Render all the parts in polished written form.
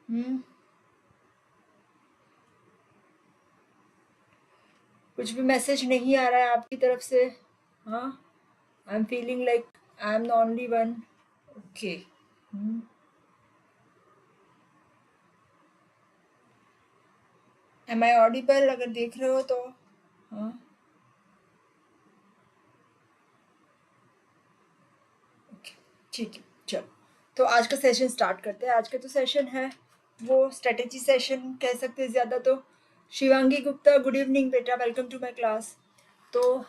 हम्म कुछ भी मैसेज नहीं आ रहा है आपकी तरफ से? हाँ, I am feeling like I am the only one. Okay. Am I audible अगर देख रहे हो तो? हाँ, ओके, ठीक है, चलो। तो आज का सेशन स्टार्ट करते हैं। आज का तो सेशन है वो स्ट्रेटेजी सेशन कह सकते हैं ज़्यादा तो। शिवांगी गुप्ता, गुड इवनिंग बेटा, वेलकम टू माय क्लास। तो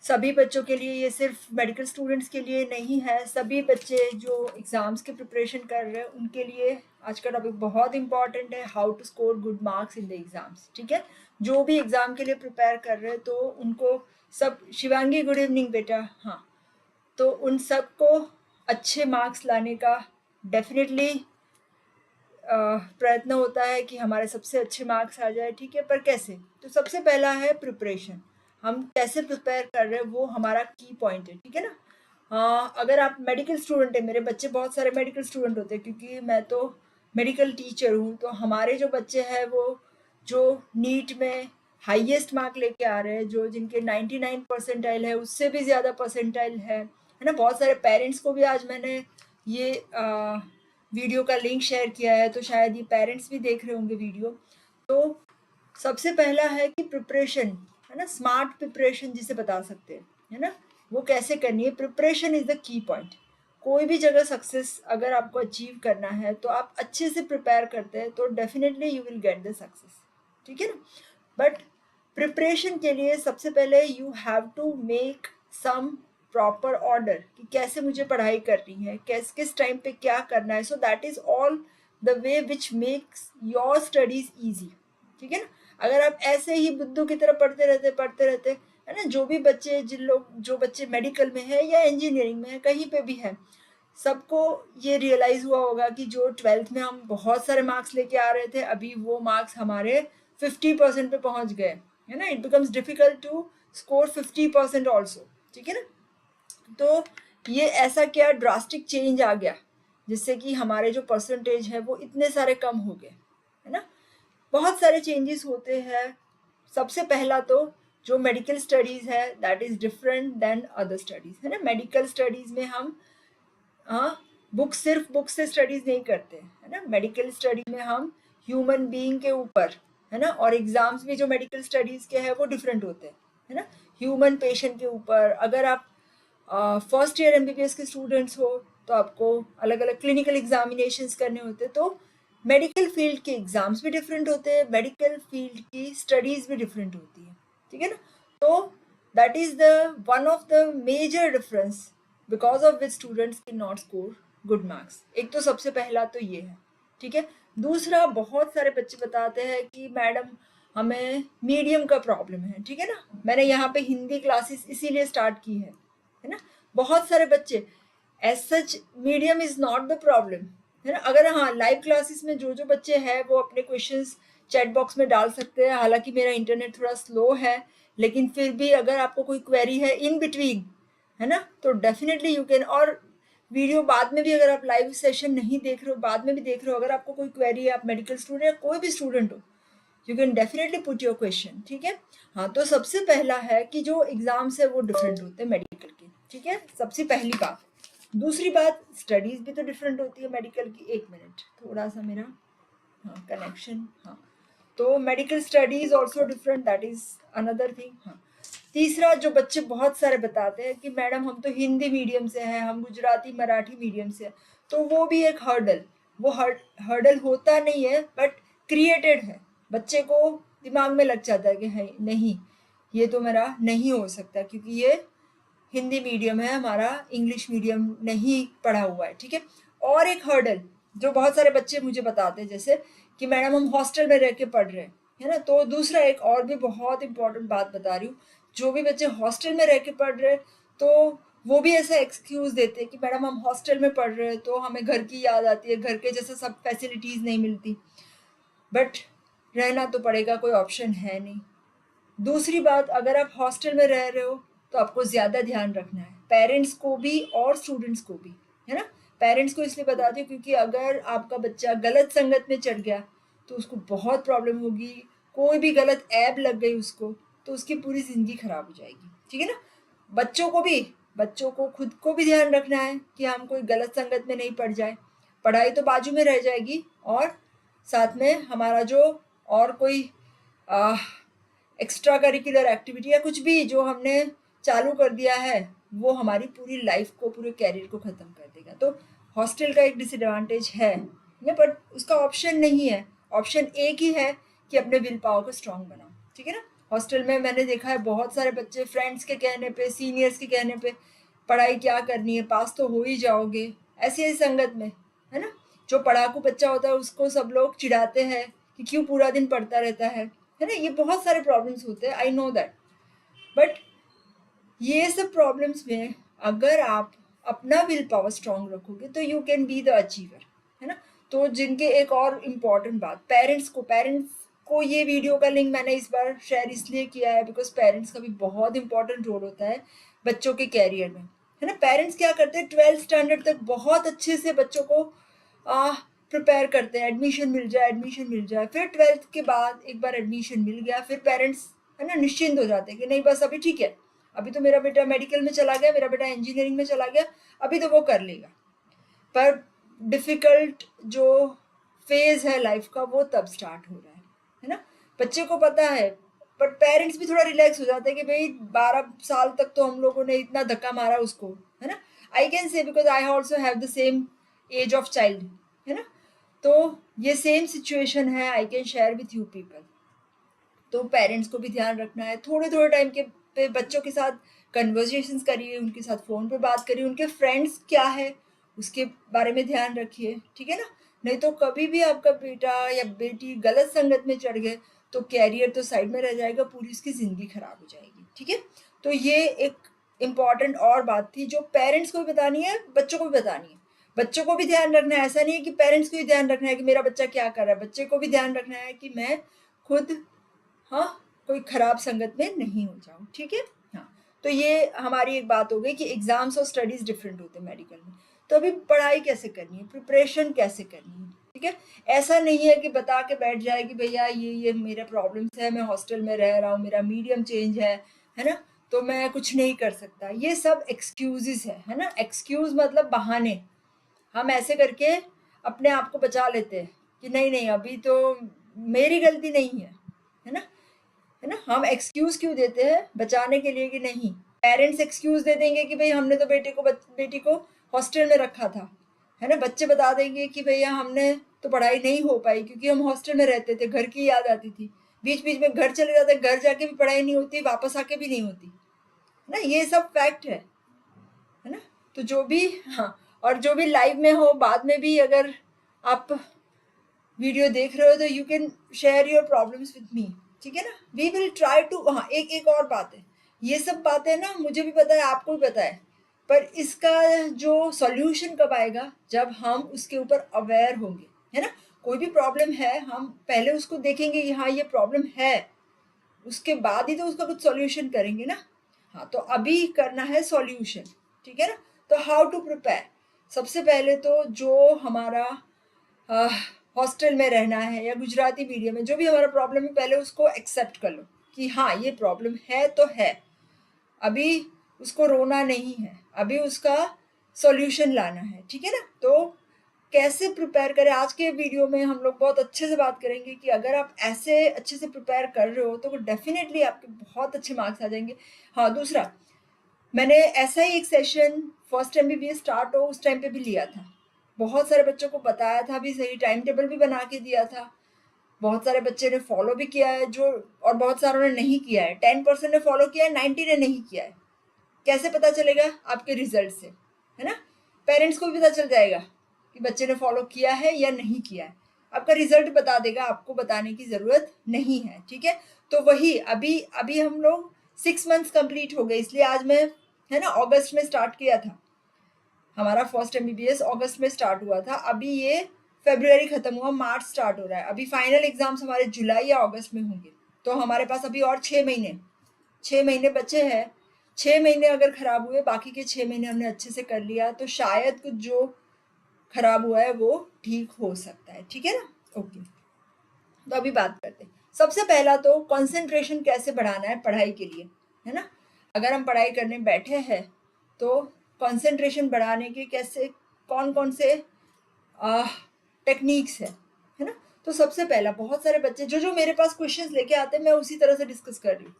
सभी बच्चों के लिए, ये सिर्फ मेडिकल स्टूडेंट्स के लिए नहीं है, सभी बच्चे जो एग्ज़ाम्स की प्रिपरेशन कर रहे हैं उनके लिए आज का टॉपिक बहुत इंपॉर्टेंट है, how to score good marks in the exams. ठीक है, जो भी एग्ज़ाम के लिए प्रिपेयर कर रहे हैं तो उनको सब, शिवांगी गुड इवनिंग बेटा, हाँ, तो उन सबको अच्छे मार्क्स लाने का डेफिनेटली प्रयत्न होता है कि हमारे सबसे अच्छे मार्क्स आ जाए। ठीक है, पर कैसे? तो सबसे पहला है प्रिपरेशन। हम कैसे प्रिपेयर कर रहे हैं वो हमारा की पॉइंट है। ठीक है ना? अगर आप मेडिकल स्टूडेंट है, मेरे बच्चे बहुत सारे मेडिकल स्टूडेंट होते हैं क्योंकि मैं तो मेडिकल टीचर हूँ, तो हमारे जो बच्चे हैं वो जो नीट में हाईएस्ट मार्क लेके आ रहे हैं, जो जिनके 99 परसेंटाइल है, उससे भी ज़्यादा परसेंटाइल है ना। बहुत सारे पेरेंट्स को भी आज मैंने ये वीडियो का लिंक शेयर किया है, तो शायद ये पेरेंट्स भी देख रहे होंगे वीडियो। तो सबसे पहला है कि प्रिपरेशन, है ना, स्मार्ट प्रिपरेशन जिसे बता सकते हैं, है ना, वो कैसे करनी है। Preparation is the key point. कोई भी जगह सक्सेस अगर आपको अचीव करना है तो आप अच्छे से प्रिपेयर करते हैं तो definitely you will get the success. ठीक है ना? बट प्रिपरेशन के लिए सबसे पहले you have to make some proper order कि कैसे मुझे पढ़ाई करनी है, कैस किस टाइम पे क्या करना है। So that is all the way which makes your studies easy. ठीक है ना? अगर आप ऐसे ही बुद्धू की तरह पढ़ते रहते, है ना, जो भी बच्चे, जिन लोग, जो बच्चे मेडिकल में है या इंजीनियरिंग में है, कहीं पे भी है, सबको ये रियलाइज हुआ होगा कि जो ट्वेल्थ में हम बहुत सारे मार्क्स लेके आ रहे थे, अभी वो मार्क्स हमारे 50% पे पहुंच गए, है ना। It becomes difficult to score 50% also. ठीक है ना? तो ये ऐसा क्या ड्रास्टिक चेंज आ गया जिससे कि हमारे जो परसेंटेज है वो इतने सारे कम हो गए, है ना। बहुत सारे चेंजेस होते हैं। सबसे पहला तो जो मेडिकल स्टडीज़ है that is different than other studies, है ना। मेडिकल स्टडीज़ में हम, हाँ, सिर्फ बुक से स्टडीज़ नहीं करते, है ना। मेडिकल स्टडी में हम ह्यूमन बीइंग के ऊपर, है ना, और एग्जाम्स भी जो मेडिकल स्टडीज़ के हैं वो डिफरेंट होते हैं, है ना। ह्यूमन पेशेंट के ऊपर, अगर आप फर्स्ट ईयर एमबीबीएस के स्टूडेंट्स हो तो आपको अलग अलग क्लिनिकल एग्जामिनेशंस करने होते हैं। तो मेडिकल फील्ड के एग्जाम्स भी डिफरेंट होते हैं, मेडिकल फील्ड की स्टडीज़ भी डिफरेंट होती है। ठीक है ना? तो that is the one of the major difference because of which students can not score good marks. एक तो सबसे पहला तो ये है। ठीक है। दूसरा, बहुत सारे बच्चे बताते हैं कि मैडम हमें मीडियम का प्रॉब्लम है। ठीक है ना? मैंने यहाँ पे हिंदी क्लासेस इसीलिए स्टार्ट की है ना। बहुत सारे बच्चे, as such medium is not the problem, है ना। अगर हाँ, लाइव क्लासेस में जो जो बच्चे हैं वो अपने क्वेश्चंस चैट बॉक्स में डाल सकते हैं। हालांकि मेरा इंटरनेट थोड़ा स्लो है, लेकिन फिर भी अगर आपको कोई क्वेरी है इन बिटवीन, है ना, तो डेफिनेटली यू कैन। और वीडियो बाद में भी, अगर आप लाइव सेशन नहीं देख रहे हो, बाद में भी देख रहे हो, अगर आपको कोई क्वेरी है, आप मेडिकल स्टूडेंट या कोई भी स्टूडेंट हो, you can definitely put your question. ठीक है। हाँ, तो सबसे पहला है कि जो एग्जाम्स है वो डिफरेंट होते हैं मेडिकल के। ठीक है, सबसे पहली बात। दूसरी बात, स्टडीज भी तो डिफरेंट होती है मेडिकल की। एक मिनट, थोड़ा सा मेरा, हाँ, कनेक्शन, हाँ। तो medical studies also different, that is another thing. हाँ, तीसरा, जो बच्चे बहुत सारे बताते हैं कि मैडम हम तो हिंदी मीडियम से हैं, हम गुजराती मराठी मीडियम से हैं, तो वो भी एक हर्डल, वो हर्डल होता नहीं है बट क्रिएटेड है। बच्चे को दिमाग में लग जाता है कि है नहीं, ये तो मेरा नहीं हो सकता क्योंकि ये हिंदी मीडियम है, हमारा इंग्लिश मीडियम नहीं पढ़ा हुआ है। ठीक है। और एक हर्डल जो बहुत सारे बच्चे मुझे बताते हैं, जैसे कि मैडम हम हॉस्टल में रह के पढ़ रहे हैं, है ना। तो दूसरा, एक और भी बहुत इंपॉर्टेंट बात बता रही हूँ, जो भी बच्चे हॉस्टल में रह के पढ़ रहे हैं तो वो भी ऐसा एक्सक्यूज देते हैं कि मैडम हम हॉस्टल में पढ़ रहे हैं तो हमें घर की याद आती है, घर के जैसे सब फैसिलिटीज नहीं मिलती। बट रहना तो पड़ेगा, कोई ऑप्शन है नहीं। दूसरी बात, अगर आप हॉस्टल में रह रहे हो तो आपको ज़्यादा ध्यान रखना है, पेरेंट्स को भी और स्टूडेंट्स को भी, है ना। पेरेंट्स को इसलिए बताती हूँ क्योंकि अगर आपका बच्चा गलत संगत में चढ़ गया तो उसको बहुत प्रॉब्लम होगी। कोई भी गलत ऐप लग गई उसको तो उसकी पूरी ज़िंदगी खराब हो जाएगी, ठीक है ना। बच्चों को खुद को भी ध्यान रखना है कि हम कोई गलत संगत में नहीं पड़ जाए। पढ़ाई तो बाजू में रह जाएगी और साथ में हमारा जो और कोई एक्स्ट्रा करिकुलर एक्टिविटी या कुछ भी जो हमने चालू कर दिया है वो हमारी पूरी लाइफ को, पूरे कैरियर को ख़त्म कर देगा। तो हॉस्टल का एक डिसएडवांटेज है ये, बट उसका ऑप्शन नहीं है। ऑप्शन एक ही है कि अपने विल पावर को स्ट्रांग बनाओ, ठीक है ना। हॉस्टल में मैंने देखा है बहुत सारे बच्चे फ्रेंड्स के कहने पे, सीनियर्स के कहने पे, पढ़ाई क्या करनी है, पास तो हो ही जाओगे, ऐसी संगत में, है ना। जो पढ़ाकू बच्चा होता है उसको सब लोग चिढ़ाते हैं कि क्यों पूरा दिन पढ़ता रहता है ना। ये बहुत सारे प्रॉब्लम्स होते हैं, आई नो दैट, बट ये सब प्रॉब्लम्स में अगर आप अपना विल पावर स्ट्रांग रखोगे तो you can be the achiever, है ना। तो जिनके एक और इम्पॉर्टेंट बात, पेरेंट्स को ये वीडियो का लिंक मैंने इस बार शेयर इसलिए किया है बिकॉज पेरेंट्स का भी बहुत इंपॉर्टेंट रोल होता है बच्चों के कैरियर में, है ना। पेरेंट्स क्या करते हैं, 12th स्टैंडर्ड तक बहुत अच्छे से बच्चों को प्रिपेयर करते हैं, एडमिशन मिल जाए, फिर 12th के बाद एक बार एडमिशन मिल गया फिर पेरेंट्स, है ना, निश्चिंत हो जाते हैं कि नहीं बस अभी ठीक है, अभी तो मेरा बेटा मेडिकल में चला गया, मेरा बेटा इंजीनियरिंग में चला गया, अभी तो वो कर लेगा। पर डिफ़िकल्ट जो फेज़ है लाइफ का वो तब स्टार्ट हो रहा है ना। बच्चे को पता है, बट पेरेंट्स भी थोड़ा रिलैक्स हो जाते हैं कि भाई 12 साल तक तो हम लोगों ने इतना धक्का मारा उसको, है ना। I can say because I also have the same age of child, है ना। तो ये सेम सिचुएशन है, I can share with you people. तो पेरेंट्स को भी ध्यान रखना है, थोड़े थोड़े टाइम के पे बच्चों के साथ कन्वर्सेशंस करिए, उनके साथ फ़ोन पे बात करिए, उनके फ्रेंड्स क्या है उसके बारे में ध्यान रखिए, ठीक है ना। नहीं तो कभी भी आपका बेटा या बेटी गलत संगत में चढ़ गए तो कैरियर तो साइड में रह जाएगा, पूरी उसकी ज़िंदगी खराब हो जाएगी, ठीक है। तो ये एक इम्पॉर्टेंट और बात थी जो पेरेंट्स को भी बतानी है, बच्चों को भी बतानी है। बच्चों को भी ध्यान रखना है, ऐसा नहीं है कि पेरेंट्स को ही ध्यान रखना है कि मेरा बच्चा क्या कर रहा है, बच्चे को भी ध्यान रखना है कि मैं खुद, हाँ, कोई खराब संगत में नहीं हो जाऊँ, ठीक है। हाँ, तो ये हमारी एक बात हो गई कि एग्जाम्स और स्टडीज़ डिफरेंट होते हैं मेडिकल में। तो अभी पढ़ाई कैसे करनी है, प्रिपरेशन कैसे करनी है, ठीक है। ऐसा नहीं है कि बता के बैठ जाए कि भैया ये मेरे प्रॉब्लम्स है, मैं हॉस्टल में रह रहा हूँ, मेरा मीडियम चेंज है ना, तो मैं कुछ नहीं कर सकता। ये सब एक्सक्यूज़ेस है ना। एक्सक्यूज़ मतलब बहाने, हम ऐसे करके अपने आप को बचा लेते हैं कि नहीं अभी तो मेरी गलती नहीं है ना। है ना, हम एक्सक्यूज़ क्यों देते हैं, बचाने के लिए कि नहीं। पेरेंट्स एक्सक्यूज़ दे देंगे कि भाई हमने तो बेटी को हॉस्टल में रखा था, है ना। बच्चे बता देंगे कि भैया हमने तो पढ़ाई नहीं हो पाई क्योंकि हम हॉस्टल में रहते थे, घर की याद आती थी, बीच बीच में घर चले जाते, घर जाके भी पढ़ाई नहीं होती, वापस आके भी नहीं होती, है ना। ये सब फैक्ट है ना। तो जो भी, हाँ, और जो भी लाइव में हो, बाद में भी अगर आप वीडियो देख रहे हो तो you can share your problems with me, ठीक है ना। वी विल ट्राई टू, हाँ, एक और बात है, ये सब बातें ना मुझे भी पता है, आपको भी पता है, पर इसका जो सॉल्यूशन कब आएगा, जब हम उसके ऊपर अवेयर होंगे, है ना। कोई भी प्रॉब्लम है, हम पहले उसको देखेंगे कि हाँ ये प्रॉब्लम है, उसके बाद ही तो उसका कुछ सॉल्यूशन करेंगे ना। हाँ, तो अभी करना है सॉल्यूशन, ठीक है ना। तो हाउ टू प्रिपेयर, सबसे पहले तो जो हमारा हॉस्टल में रहना है या गुजराती मीडियम में, जो भी हमारा प्रॉब्लम है, पहले उसको एक्सेप्ट कर लो कि हाँ ये प्रॉब्लम है तो है, अभी उसको रोना नहीं है, अभी उसका सॉल्यूशन लाना है, ठीक है ना। तो कैसे प्रिपेयर करें, आज के वीडियो में हम लोग बहुत अच्छे से बात करेंगे कि अगर आप ऐसे अच्छे से प्रिपेयर कर रहे हो तो डेफिनेटली आपके बहुत अच्छे मार्क्स आ जाएंगे। हाँ, दूसरा, मैंने ऐसा ही एक सेशन फर्स्ट MBBS स्टार्ट हो उस टाइम पे भी लिया था, बहुत सारे बच्चों को बताया था भी, सही टाइम टेबल भी बना के दिया था, बहुत सारे बच्चे ने फॉलो भी किया है, जो और बहुत सारों ने नहीं किया है। 10% ने फॉलो किया है, 90 ने नहीं किया है। कैसे पता चलेगा, आपके रिजल्ट से, है ना। पेरेंट्स को भी पता चल जाएगा कि बच्चे ने फॉलो किया है या नहीं किया है, आपका रिजल्ट बता देगा, आपको बताने की ज़रूरत नहीं है, ठीक है। तो वही अभी अभी हम लोग 6 मंथ्स कंप्लीट हो गए, इसलिए आज मैं, है ना, अगस्त में स्टार्ट किया था, हमारा फर्स्ट MBBS अगस्त में स्टार्ट हुआ था, अभी ये फरवरी ख़त्म हुआ, मार्च स्टार्ट हो रहा है, अभी फाइनल एग्ज़ाम्स हमारे जुलाई या अगस्त में होंगे। तो हमारे पास अभी और 6 महीने बचे हैं। 6 महीने अगर ख़राब हुए, बाकी के 6 महीने हमने अच्छे से कर लिया तो शायद कुछ जो खराब हुआ है वो ठीक हो सकता है, ठीक है ना। ओके, तो अभी बात करते हैं। सबसे पहला तो कंसंट्रेशन कैसे बढ़ाना है पढ़ाई के लिए, है ना। अगर हम पढ़ाई करने बैठे हैं तो कंसंट्रेशन बढ़ाने के कैसे कौन कौन से टेक्निक्स है ना। तो सबसे पहला, बहुत सारे बच्चे जो जो मेरे पास क्वेश्चंस लेके आते हैं मैं उसी तरह से डिस्कस कर रही हूँ।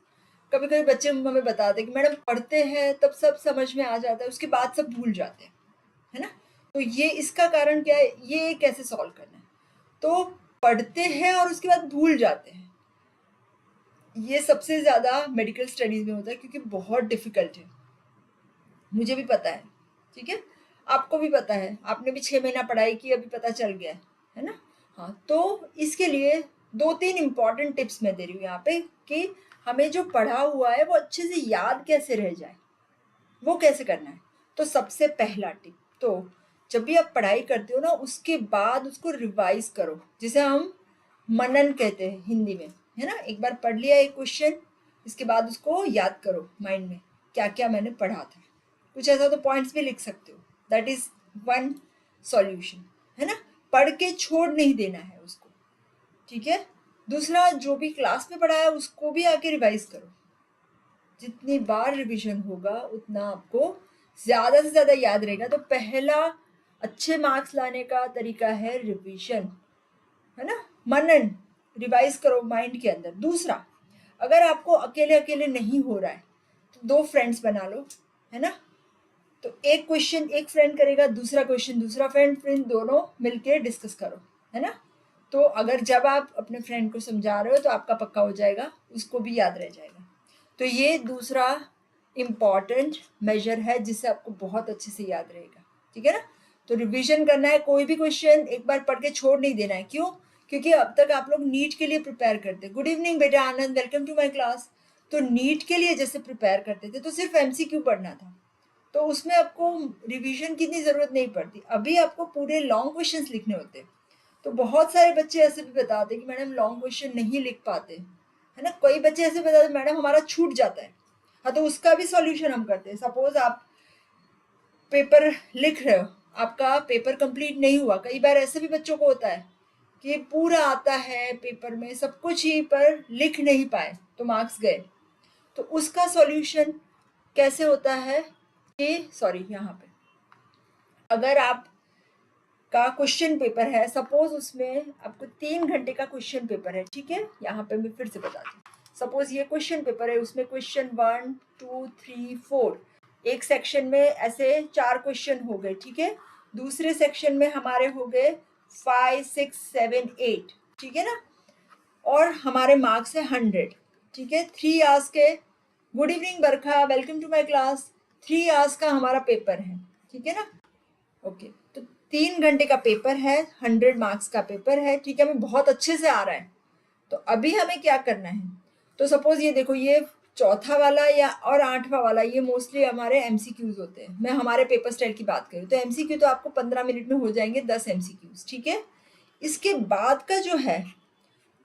कभी कभी बच्चे हमें बताते हैं कि मैडम पढ़ते हैं तब सब समझ में आ जाता है, उसके बाद सब भूल जाते हैं, है ना। तो ये इसका कारण क्या है, ये कैसे सॉल्व करना है। तो पढ़ते हैं और उसके बाद भूल जाते हैं, ये सबसे ज़्यादा मेडिकल स्टडीज़ में होता है क्योंकि बहुत डिफ़िकल्ट है। मुझे भी पता है, ठीक है, आपको भी पता है, आपने भी 6 महीना पढ़ाई की, अभी पता चल गया है ना। हाँ, तो इसके लिए 2-3 इम्पॉर्टेंट टिप्स मैं दे रही हूँ यहाँ पे कि हमें जो पढ़ा हुआ है वो अच्छे से याद कैसे रह जाए, वो कैसे करना है। तो सबसे पहला टिप, तो जब भी आप पढ़ाई करते हो ना उसके बाद उसको रिवाइज करो, जिसे हम मनन कहते हैं हिंदी में, है ना। एक बार पढ़ लिया एक क्वेश्चन, इसके बाद उसको याद करो माइंड में क्या क्या मैंने पढ़ा था। कुछ ऐसा तो पॉइंट्स भी लिख सकते हो, दैट इज वन सॉल्यूशन, है ना। पढ़ के छोड़ नहीं देना है उसको, ठीक है। दूसरा, जो भी क्लास में पढ़ा है उसको भी आके रिवाइज करो। जितनी बार रिवीजन होगा उतना आपको ज़्यादा से ज़्यादा याद रहेगा। तो पहला अच्छे मार्क्स लाने का तरीका है रिवीजन, है ना, मनन, रिवाइज करो माइंड के अंदर। दूसरा, अगर आपको अकेले अकेले नहीं हो रहा है तो 2 फ्रेंड्स बना लो, है ना। तो एक क्वेश्चन एक फ्रेंड करेगा, दूसरा क्वेश्चन दूसरा फ्रेंड दोनों मिलके डिस्कस करो, है ना। तो अगर जब आप अपने फ्रेंड को समझा रहे हो तो आपका पक्का हो जाएगा, उसको भी याद रह जाएगा। तो ये दूसरा इम्पॉर्टेंट मेजर है जिससे आपको बहुत अच्छे से याद रहेगा, ठीक है ना। तो रिवीजन करना है, कोई भी क्वेश्चन एक बार पढ़ के छोड़ नहीं देना है। क्यों? क्योंकि अब तक आप लोग नीट के लिए प्रिपेयर करते। गुड इवनिंग बेटा आनंद, वेलकम टू माय क्लास। तो नीट के लिए जैसे प्रिपेयर करते थे तो सिर्फ एमसीक्यू पढ़ना था, तो उसमें आपको रिवीजन की इतनी ज़रूरत नहीं पड़ती। अभी आपको पूरे लॉन्ग क्वेश्चंस लिखने होते हैं। तो बहुत सारे बच्चे ऐसे भी बताते हैं कि मैडम लॉन्ग क्वेश्चन नहीं लिख पाते, है ना। कई बच्चे ऐसे बताते हैं मैडम हमारा छूट जाता है। हाँ, तो उसका भी सॉल्यूशन हम करते हैं। सपोज आप पेपर लिख रहे हो, आपका पेपर कंप्लीट नहीं हुआ। कई बार ऐसे भी बच्चों को होता है कि पूरा आता है पेपर में सब कुछ ही, पर लिख नहीं पाए तो मार्क्स गए। तो उसका सॉल्यूशन कैसे होता है कि सॉरी, यहाँ पे अगर आप का क्वेश्चन पेपर है, सपोज उसमें आपको 3 घंटे का क्वेश्चन पेपर है, ठीक है। यहाँ पे मैं फिर से बताती हूँ, सपोज ये क्वेश्चन पेपर है, उसमें क्वेश्चन 1 2 3 4, एक सेक्शन में ऐसे 4 क्वेश्चन हो गए, ठीक है। दूसरे सेक्शन में हमारे हो गए 5 6 7 8, ठीक है ना। और हमारे मार्क्स है 100, ठीक है। 3 आवर्स के, good evening Barkha, welcome to my class. 3 hours का हमारा पेपर है, ठीक है ना। ओके, तो 3 घंटे का पेपर है, 100 मार्क्स का पेपर है, ठीक है। हमें बहुत अच्छे से आ रहा है। तो अभी हमें क्या करना है, तो सपोज ये देखो, ये चौथा वाला या और 8वां वाला, ये मोस्टली हमारे एमसीक्यूज होते हैं। मैं हमारे पेपर स्टाइल की बात करूँ तो एमसीक्यू तो आपको 15 मिनट में हो जाएंगे, 10 एमसीक्यूज, ठीक है। इसके बाद का जो है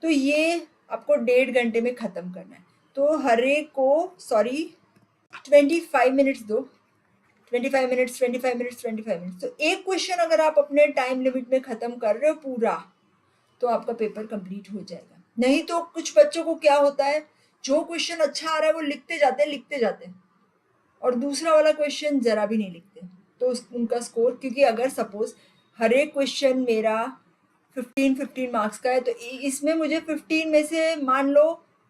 तो ये आपको 1.5 घंटे में ख़त्म करना है। तो हर एक को सॉरी 25 मिनट्स दो, 25 मिनट्स 25 मिनट्स 25 मिनट्स। तो एक क्वेश्चन अगर आप अपने टाइम लिमिट में ख़त्म कर रहे हो पूरा, तो आपका पेपर कंप्लीट हो जाएगा। नहीं तो कुछ बच्चों को क्या होता है, जो क्वेश्चन अच्छा आ रहा है वो लिखते जाते हैं और दूसरा वाला क्वेश्चन ज़रा भी नहीं लिखते, तो उनका स्कोर, क्योंकि अगर सपोज हर एक क्वेश्चन मेरा 15 मार्क्स का है तो इसमें मुझे 15 में से मान लो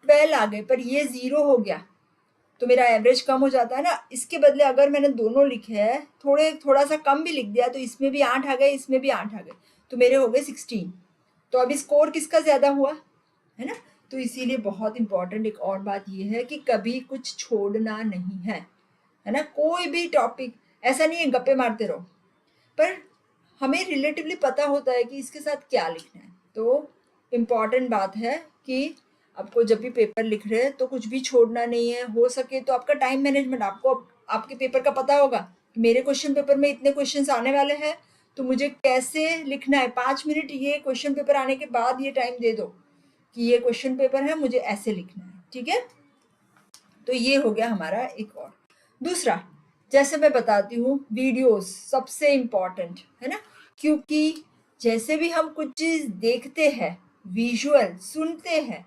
12 आ गए, पर ये 0 हो गया तो मेरा एवरेज कम हो जाता है ना। इसके बदले अगर मैंने दोनों लिखे हैं, थोड़ा सा कम भी लिख दिया, तो इसमें भी 8 आ गए, इसमें भी 8 आ गए, तो मेरे हो गए 16। तो अभी स्कोर किसका ज़्यादा हुआ, है ना। तो इसीलिए बहुत इंपॉर्टेंट एक और बात ये है कि कभी कुछ छोड़ना नहीं है ना। कोई भी टॉपिक ऐसा नहीं है गप्पे मारते रहो, पर हमें रिलेटिवली पता होता है कि इसके साथ क्या लिखना है। तो इम्पॉर्टेंट बात है कि आपको जब भी पेपर लिख रहे हैं तो कुछ भी छोड़ना नहीं है। हो सके तो आपका टाइम मैनेजमेंट, आपको आपके पेपर का पता होगा कि मेरे क्वेश्चन पेपर में इतने क्वेश्चंस आने वाले हैं तो मुझे कैसे लिखना है। 5 मिनट ये क्वेश्चन पेपर आने के बाद ये टाइम दे दो कि ये क्वेश्चन पेपर है, मुझे ऐसे लिखना है, ठीक है। तो ये हो गया हमारा एक और। दूसरा, जैसे मैं बताती हूँ, वीडियोस सबसे इम्पॉर्टेंट है ना। क्योंकि जैसे भी हम कुछ चीज़ देखते हैं, विजुअल सुनते हैं,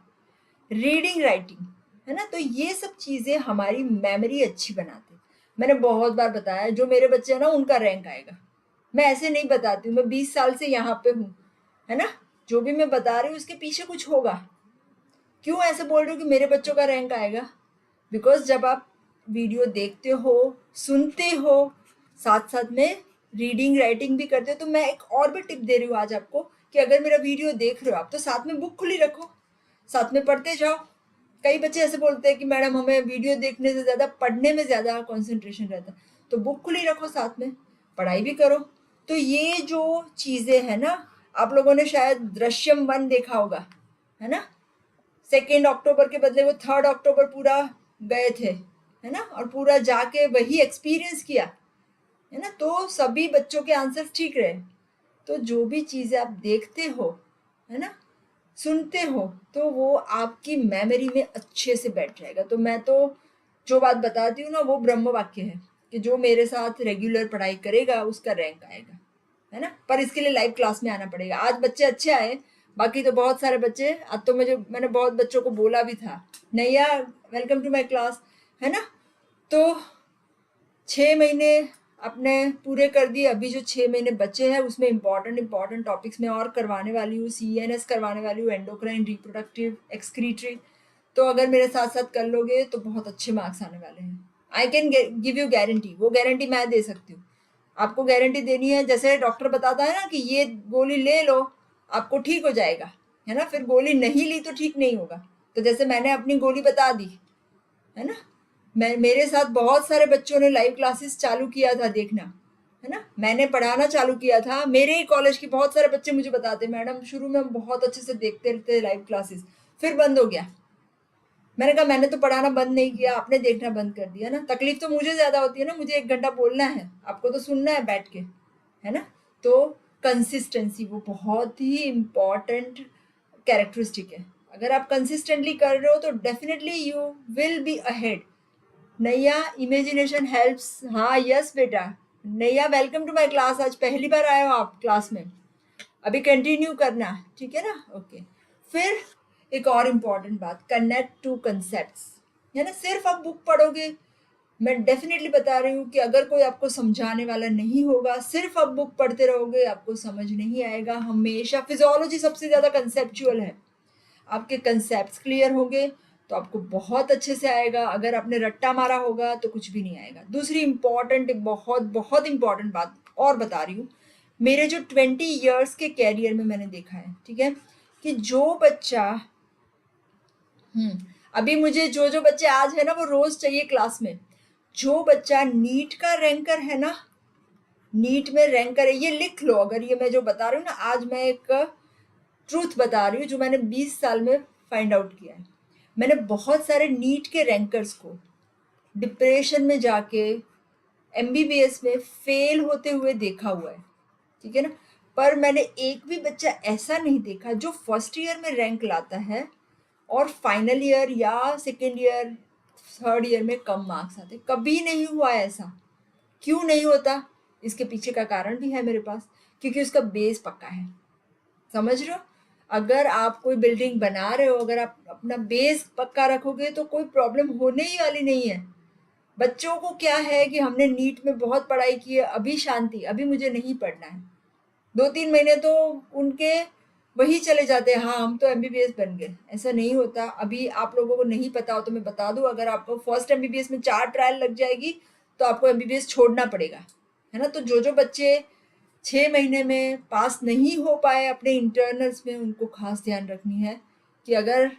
रीडिंग राइटिंग, है ना, तो ये सब चीज़ें हमारी मेमोरी अच्छी बनाते हैं। मैंने बहुत बार बताया, जो मेरे बच्चे हैं ना उनका रैंक आएगा। मैं ऐसे नहीं बताती हूँ, मैं 20 साल से यहाँ पे हूँ, है ना, जो भी मैं बता रही हूँ उसके पीछे कुछ होगा। क्यों ऐसे बोल रही हूँ कि मेरे बच्चों का रैंक आएगा? बिकॉज जब आप वीडियो देखते हो, सुनते हो, साथ साथ में रीडिंग राइटिंग भी करते हो, तो मैं एक और भी टिप दे रही हूँ आज आपको कि अगर मेरा वीडियो देख रहे हो आप, तो साथ में बुक खुली रखो, साथ में पढ़ते जाओ। कई बच्चे ऐसे बोलते हैं कि मैडम हमें वीडियो देखने से ज़्यादा पढ़ने में ज़्यादा कंसंट्रेशन रहता है, तो बुक खुली रखो, साथ में पढ़ाई भी करो। तो ये जो चीज़ें हैं ना, आप लोगों ने शायद दृश्यम 1 देखा होगा, है ना, 2 अक्टूबर के बदले वो 3 अक्टूबर पूरा गए थे, है ना, और पूरा जाके वही एक्सपीरियंस किया, है ना, तो सभी बच्चों के आंसर ठीक रहे। तो जो भी चीज़ें आप देखते हो, है ना, सुनते हो, तो वो आपकी मेमोरी में अच्छे से बैठ जाएगा। तो मैं तो जो बात बताती हूँ ना, वो ब्रह्म वाक्य है कि जो मेरे साथ रेगुलर पढ़ाई करेगा उसका रैंक आएगा, है ना। पर इसके लिए लाइव क्लास में आना पड़ेगा। आज बच्चे अच्छे आए, बाकी तो बहुत सारे बच्चे, आज तो मैंने बहुत बच्चों को बोला भी था, नैया वेलकम टू माय क्लास, है ना। तो 6 महीने अपने पूरे कर दिए, अभी जो 6 महीने बचे हैं उसमें इंपॉर्टेंट टॉपिक्स में और करवाने वाली हूँ, CNS करवाने वाली हूँ, एंडोक्राइन, रिप्रोडक्टिव, एक्सक्रीटरी। तो अगर मेरे साथ साथ कर लोगे तो बहुत अच्छे मार्क्स आने वाले हैं। I can give you guarantee, वो गारंटी मैं दे सकती हूँ। आपको गारंटी देनी है, जैसे डॉक्टर बताता है ना कि ये गोली ले लो आपको ठीक हो जाएगा, है ना, फिर गोली नहीं ली तो ठीक नहीं होगा। तो जैसे मैंने अपनी गोली बता दी, है ना, मेरे साथ बहुत सारे बच्चों ने लाइव क्लासेस चालू किया था देखना, है ना, मैंने पढ़ाना चालू किया था। मेरे ही कॉलेज के बहुत सारे बच्चे मुझे बताते, मैडम शुरू में हम बहुत अच्छे से देखते थे लाइव क्लासेस, फिर बंद हो गया। मैंने कहा मैंने तो पढ़ाना बंद नहीं किया, आपने देखना बंद कर दिया ना। तकलीफ तो मुझे ज्यादा होती है ना, मुझे 1 घंटा बोलना है, आपको तो सुनना है बैठ के, है ना। तो कंसिस्टेंसी वो बहुत ही इम्पोर्टेंट कैरेक्टरिस्टिक है। अगर आप कंसिस्टेंटली कर रहे हो तो definitely you will be ahead. नैया इमेजिनेशन हेल्प्स, हाँ यस बेटा। नैया वेलकम टू माय क्लास, आज पहली बार आए हो आप क्लास में, अभी कंटिन्यू करना, ठीक है ना, ओके। फिर एक और इम्पॉर्टेंट बात, कनेक्ट टू कंसेप्ट्स, है ना। सिर्फ आप बुक पढ़ोगे, मैं डेफिनेटली बता रही हूँ कि अगर कोई आपको समझाने वाला नहीं होगा, सिर्फ आप बुक पढ़ते रहोगे, आपको समझ नहीं आएगा। हमेशा फिजियोलॉजी सबसे ज़्यादा कंसेप्चुअल है, आपके कंसेप्ट्स क्लियर होंगे तो आपको बहुत अच्छे से आएगा। अगर आपने रट्टा मारा होगा तो कुछ भी नहीं आएगा। दूसरी इम्पॉर्टेंट, बहुत बहुत इम्पॉर्टेंट बात और बता रही हूँ, मेरे जो 20 years के कैरियर में मैंने देखा है, ठीक है, कि जो बच्चा अभी मुझे जो बच्चे आज है ना वो रोज चाहिए क्लास में, जो बच्चा नीट का रैंकर है ना, नीट में रैंकर है, ये लिख लो। अगर ये मैं जो बता रही हूँ ना, आज मैं एक ट्रूथ बता रही हूँ जो मैंने 20 साल में फाइंड आउट किया है। मैंने बहुत सारे नीट के रैंकर्स को डिप्रेशन में जाके MBBS में फेल होते हुए देखा हुआ है, ठीक है ना। पर मैंने एक भी बच्चा ऐसा नहीं देखा जो फर्स्ट ईयर में रैंक लाता है और फाइनल ईयर या सेकेंड ईयर, थर्ड ईयर में कम मार्क्स आते, कभी नहीं हुआ ऐसा। क्यों नहीं होता? इसके पीछे का कारण भी है मेरे पास, क्योंकि उसका बेस पक्का है। समझ रहे हो? अगर आप कोई बिल्डिंग बना रहे हो, अगर आप अपना बेस पक्का रखोगे तो कोई प्रॉब्लम होने ही वाली नहीं है। बच्चों को क्या है कि हमने नीट में बहुत पढ़ाई की है, अभी शांति, अभी मुझे नहीं पढ़ना है, 2-3 महीने तो उनके वही चले जाते हैं, हाँ हम तो MBBS बन गए। ऐसा नहीं होता। अभी आप लोगों को नहीं पता हो तो मैं बता दूं, अगर आपको फर्स्ट MBBS में 4 ट्रायल लग जाएगी तो आपको MBBS छोड़ना पड़ेगा, है ना। तो जो बच्चे 6 महीने में पास नहीं हो पाए अपने इंटरनल्स में, उनको खास ध्यान रखनी है कि अगर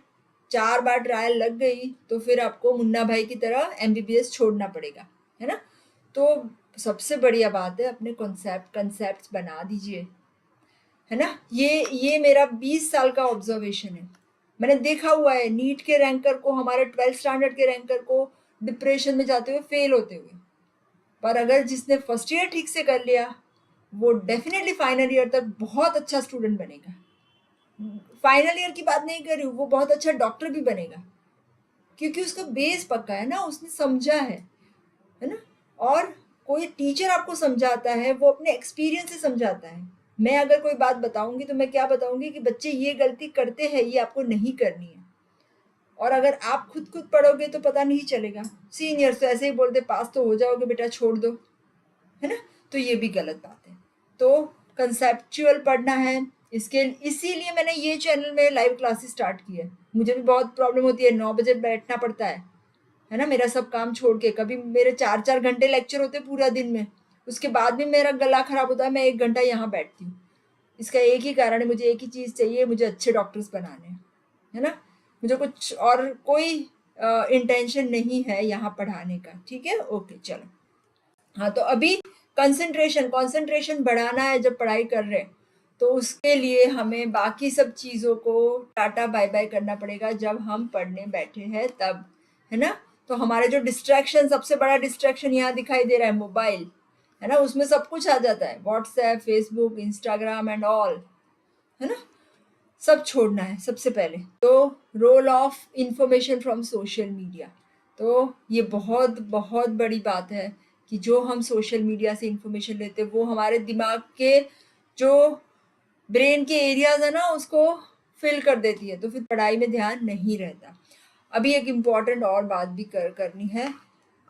4 बार ट्रायल लग गई तो फिर आपको मुन्ना भाई की तरह MBBS छोड़ना पड़ेगा, है ना। तो सबसे बढ़िया बात है, अपने कंसेप्ट बना दीजिए, है ना। ये मेरा 20 साल का ऑब्जर्वेशन है। मैंने देखा हुआ है नीट के रैंकर को, हमारे 12th स्टैंडर्ड के रैंकर को डिप्रेशन में जाते हुए, फेल होते हुए। पर अगर जिसने फर्स्ट ईयर ठीक से कर लिया, वो डेफिनेटली फाइनल ईयर तक बहुत अच्छा स्टूडेंट बनेगा। फाइनल ईयर की बात नहीं कर रही हूँ, वो बहुत अच्छा डॉक्टर भी बनेगा, क्योंकि उसका बेस पक्का है ना, उसने समझा है ना। और कोई टीचर आपको समझाता है, वो अपने एक्सपीरियंस से समझाता है, मैं अगर कोई बात बताऊंगी तो मैं क्या बताऊंगी कि बच्चे ये गलती करते हैं, ये आपको नहीं करनी है। और अगर आप खुद पढ़ोगे तो पता नहीं चलेगा। सीनियर्स तो ऐसे ही बोलते पास तो हो जाओगे बेटा, छोड़ दो, है ना? तो ये भी गलत बात है। तो कंसेप्चुअल पढ़ना है, इसके इसीलिए मैंने ये चैनल में लाइव क्लासेस स्टार्ट की है। मुझे भी बहुत प्रॉब्लम होती है, 9 बजे बैठना पड़ता है ना? मेरा सब काम छोड़ के, कभी मेरे 4-4 घंटे लेक्चर होते हैं पूरा दिन में, उसके बाद भी मेरा गला खराब होता है, मैं 1 घंटा यहाँ बैठती हूँ। इसका एक ही कारण है, मुझे एक ही चीज़ चाहिए, मुझे अच्छे डॉक्टर्स बनाने हैं, है ना? मुझे कुछ और कोई इंटेंशन नहीं है यहाँ पढ़ाने का, ठीक है? ओके, चलो। हाँ, तो अभी कंसंट्रेशन बढ़ाना है जब पढ़ाई कर रहे हैं, तो उसके लिए हमें बाकी सब चीज़ों को टाटा बाय बाय करना पड़ेगा जब हम पढ़ने बैठे हैं तब, है ना? तो हमारे जो डिस्ट्रैक्शन, सबसे बड़ा डिस्ट्रैक्शन यहाँ दिखाई दे रहा है, मोबाइल, है ना? उसमें सब कुछ आ जाता है, WhatsApp, Facebook, Instagram and all, है ना? सब छोड़ना है सबसे पहले। तो role of information from social media, तो ये बहुत बहुत बड़ी बात है कि जो हम सोशल मीडिया से इंफॉर्मेशन लेते हैं वो हमारे दिमाग के जो ब्रेन के एरियाज है ना उसको फिल कर देती है, तो फिर पढ़ाई में ध्यान नहीं रहता। अभी एक इम्पॉर्टेंट और बात भी करनी है।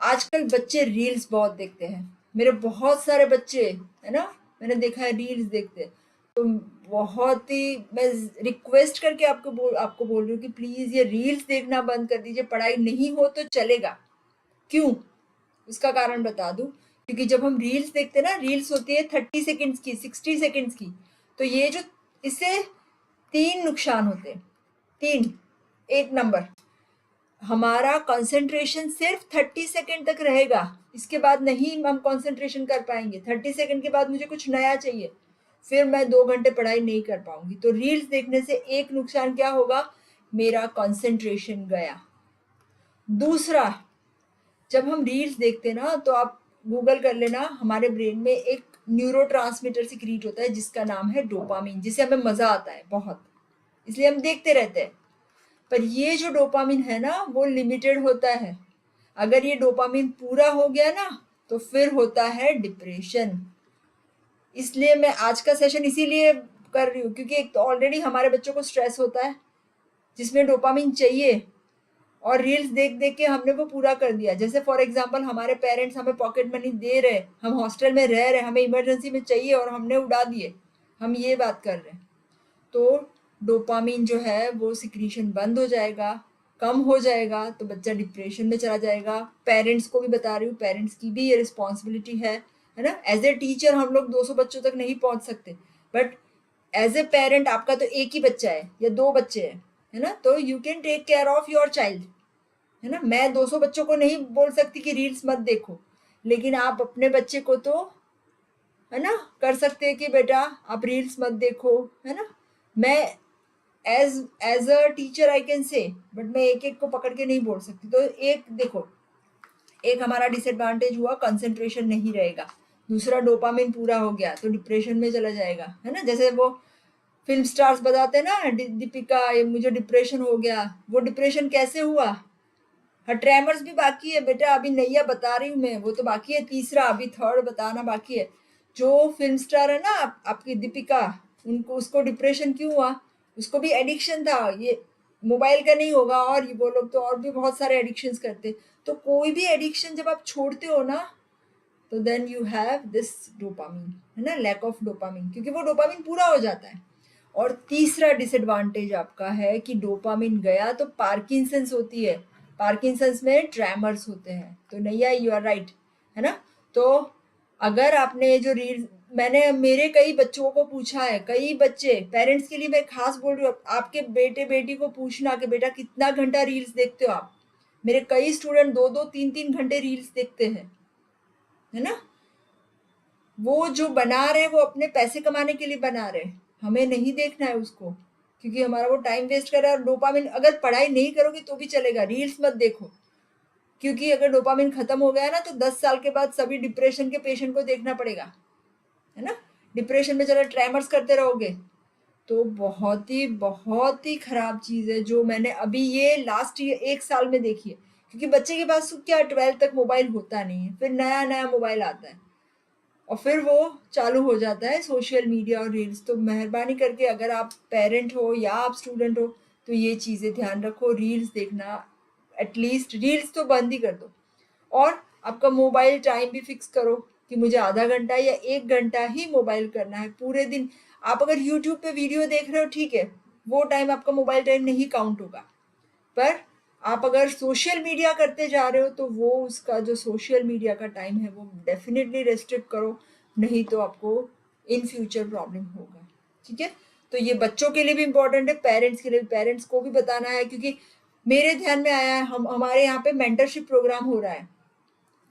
आजकल बच्चे रील्स बहुत देखते हैं, मेरे बहुत सारे बच्चे, है ना, मैंने देखा है रील्स देखते हैं। तो बहुत ही मैं रिक्वेस्ट करके आपको बोल रही हूँ कि प्लीज ये रील्स देखना बंद कर दीजिए। पढ़ाई नहीं हो तो चलेगा, क्यों, उसका कारण बता दूं। क्योंकि जब हम रील्स देखते हैं ना, रील्स होती है 30 सेकेंड्स की, 60 सेकेंड्स की, तो ये जो, इससे 3 नुकसान होते हैं, 3। एक नंबर, हमारा कंसंट्रेशन सिर्फ 30 सेकेंड तक रहेगा, इसके बाद नहीं हम कंसंट्रेशन कर पाएंगे। 30 सेकेंड के बाद मुझे कुछ नया चाहिए, फिर मैं 2 घंटे पढ़ाई नहीं कर पाऊंगी। तो रील्स देखने से एक नुकसान क्या होगा, मेरा कंसंट्रेशन गया। दूसरा, जब हम रील्स देखते हैं ना, तो आप गूगल कर लेना, हमारे ब्रेन में एक न्यूरोट्रांसमीटर सिक्रीट होता है जिसका नाम है डोपामिन, जिसे हमें मजा आता है बहुत, इसलिए हम देखते रहते हैं। पर ये जो डोपामिन है ना वो लिमिटेड होता है। अगर ये डोपामिन पूरा हो गया ना तो फिर होता है डिप्रेशन। इसलिए मैं आज का सेशन इसीलिए कर रही हूँ, क्योंकि एक तो ऑलरेडी हमारे बच्चों को स्ट्रेस होता है जिसमें डोपामिन चाहिए, और रील्स देख देख के हमने वो पूरा कर दिया। जैसे फॉर एग्जांपल हमारे पेरेंट्स हमें पॉकेट मनी दे रहे, हम हॉस्टल में रह रहे, हमें इमरजेंसी में चाहिए और हमने उड़ा दिए, हम ये बात कर रहे हैं। तो डोपामिन जो है वो सिक्रीशन बंद हो जाएगा, कम हो जाएगा, तो बच्चा डिप्रेशन में चला जाएगा। पेरेंट्स को भी बता रही हूँ, पेरेंट्स की भी ये रिस्पॉन्सिबिलिटी है ना? एज ए टीचर हम लोग 200 बच्चों तक नहीं पहुंच सकते, बट एज ए पेरेंट आपका तो एक ही बच्चा है या 2 बच्चे हैं, है ना? तो you can take care of your child, है ना? मैं 200 बच्चों को नहीं बोल सकती कि रील्स मत देखो, लेकिन आप अपने बच्चे को तो, है ना, कर सकते हैं कि बेटा आप रील्स मत देखो, है ना? मैं as as a teacher I can say, but मैं एक एक को पकड़ के नहीं बोल सकती। तो एक देखो, एक हमारा डिसएडवांटेज हुआ, कंसंट्रेशन नहीं रहेगा। दूसरा, डोपामिन पूरा हो गया तो डिप्रेशन में चला जाएगा, है ना? जैसे वो फिल्म स्टार्स बताते हैं ना, दीपिका, ये मुझे डिप्रेशन हो गया। वो डिप्रेशन कैसे हुआ? हाँ, ट्रेमर्स भी बाकी है बेटा, अभी नैया बता रही हूँ मैं, वो तो बाकी है, तीसरा अभी थर्ड बताना बाकी है। जो फिल्म स्टार है ना आपकी दीपिका, उनको, उसको डिप्रेशन क्यों हुआ? उसको भी एडिक्शन था, ये मोबाइल का नहीं होगा, और ये वो लोग तो और भी बहुत सारे एडिक्शंस करते। तो कोई भी एडिक्शन जब आप छोड़ते हो ना, तो then you have this dopamine, है ना, लैक ऑफ डोपामिन, क्योंकि वो डोपामिन पूरा हो जाता है। और तीसरा डिसएडवांटेज आपका है कि डोपामिन गया तो पार्किंसंस होती है, पार्किंसंस में ट्रेमर्स होते हैं। तो नैया, यू आर राइट, है ना? तो अगर आपने जो रील्स, मैंने मेरे कई बच्चों को पूछा है, कई बच्चे, पेरेंट्स के लिए मैं खास बोल रही हूँ, आपके बेटे बेटी को पूछना कि बेटा कितना घंटा रील्स देखते हो आप। मेरे कई स्टूडेंट 2-2, 3-3 घंटे रील्स देखते हैं, है ना? वो जो बना रहे वो अपने पैसे कमाने के लिए बना रहे, हमें नहीं देखना है उसको, क्योंकि हमारा वो टाइम वेस्ट कर रहा है। और डोपामिन, अगर पढ़ाई नहीं करोगे तो भी चलेगा, रील्स मत देखो, क्योंकि अगर डोपामिन खत्म हो गया ना तो 10 साल के बाद सभी डिप्रेशन के पेशेंट को देखना पड़ेगा, है ना? डिप्रेशन में चलो ट्रेमर्स करते रहोगे, तो बहुत ही खराब चीज है जो मैंने अभी ये लास्ट ईयर 1 साल में देखी है। क्योंकि बच्चे के पास क्या 12th तक मोबाइल होता नहीं है, फिर नया नया मोबाइल आता है, और फिर वो चालू हो जाता है सोशल मीडिया और रील्स। तो मेहरबानी करके अगर आप पेरेंट हो या आप स्टूडेंट हो तो ये चीज़ें ध्यान रखो, रील्स देखना एटलीस्ट रील्स तो बंद ही कर दो। और आपका मोबाइल टाइम भी फिक्स करो कि मुझे आधा घंटा या 1 घंटा ही मोबाइल करना है पूरे दिन। आप अगर यूट्यूब पे वीडियो देख रहे हो ठीक है, वो टाइम आपका मोबाइल टाइम नहीं काउंट होगा, पर आप अगर सोशल मीडिया करते जा रहे हो तो वो उसका जो सोशल मीडिया का टाइम है वो डेफिनेटली रेस्ट्रिक्ट करो, नहीं तो आपको इन फ्यूचर प्रॉब्लम होगा। ठीक है, तो ये बच्चों के लिए भी इम्पोर्टेंट है, पेरेंट्स के लिए भी, पेरेंट्स को भी बताना है, क्योंकि मेरे ध्यान में आया है हमारे यहाँ पे मेंटरशिप प्रोग्राम हो रहा है।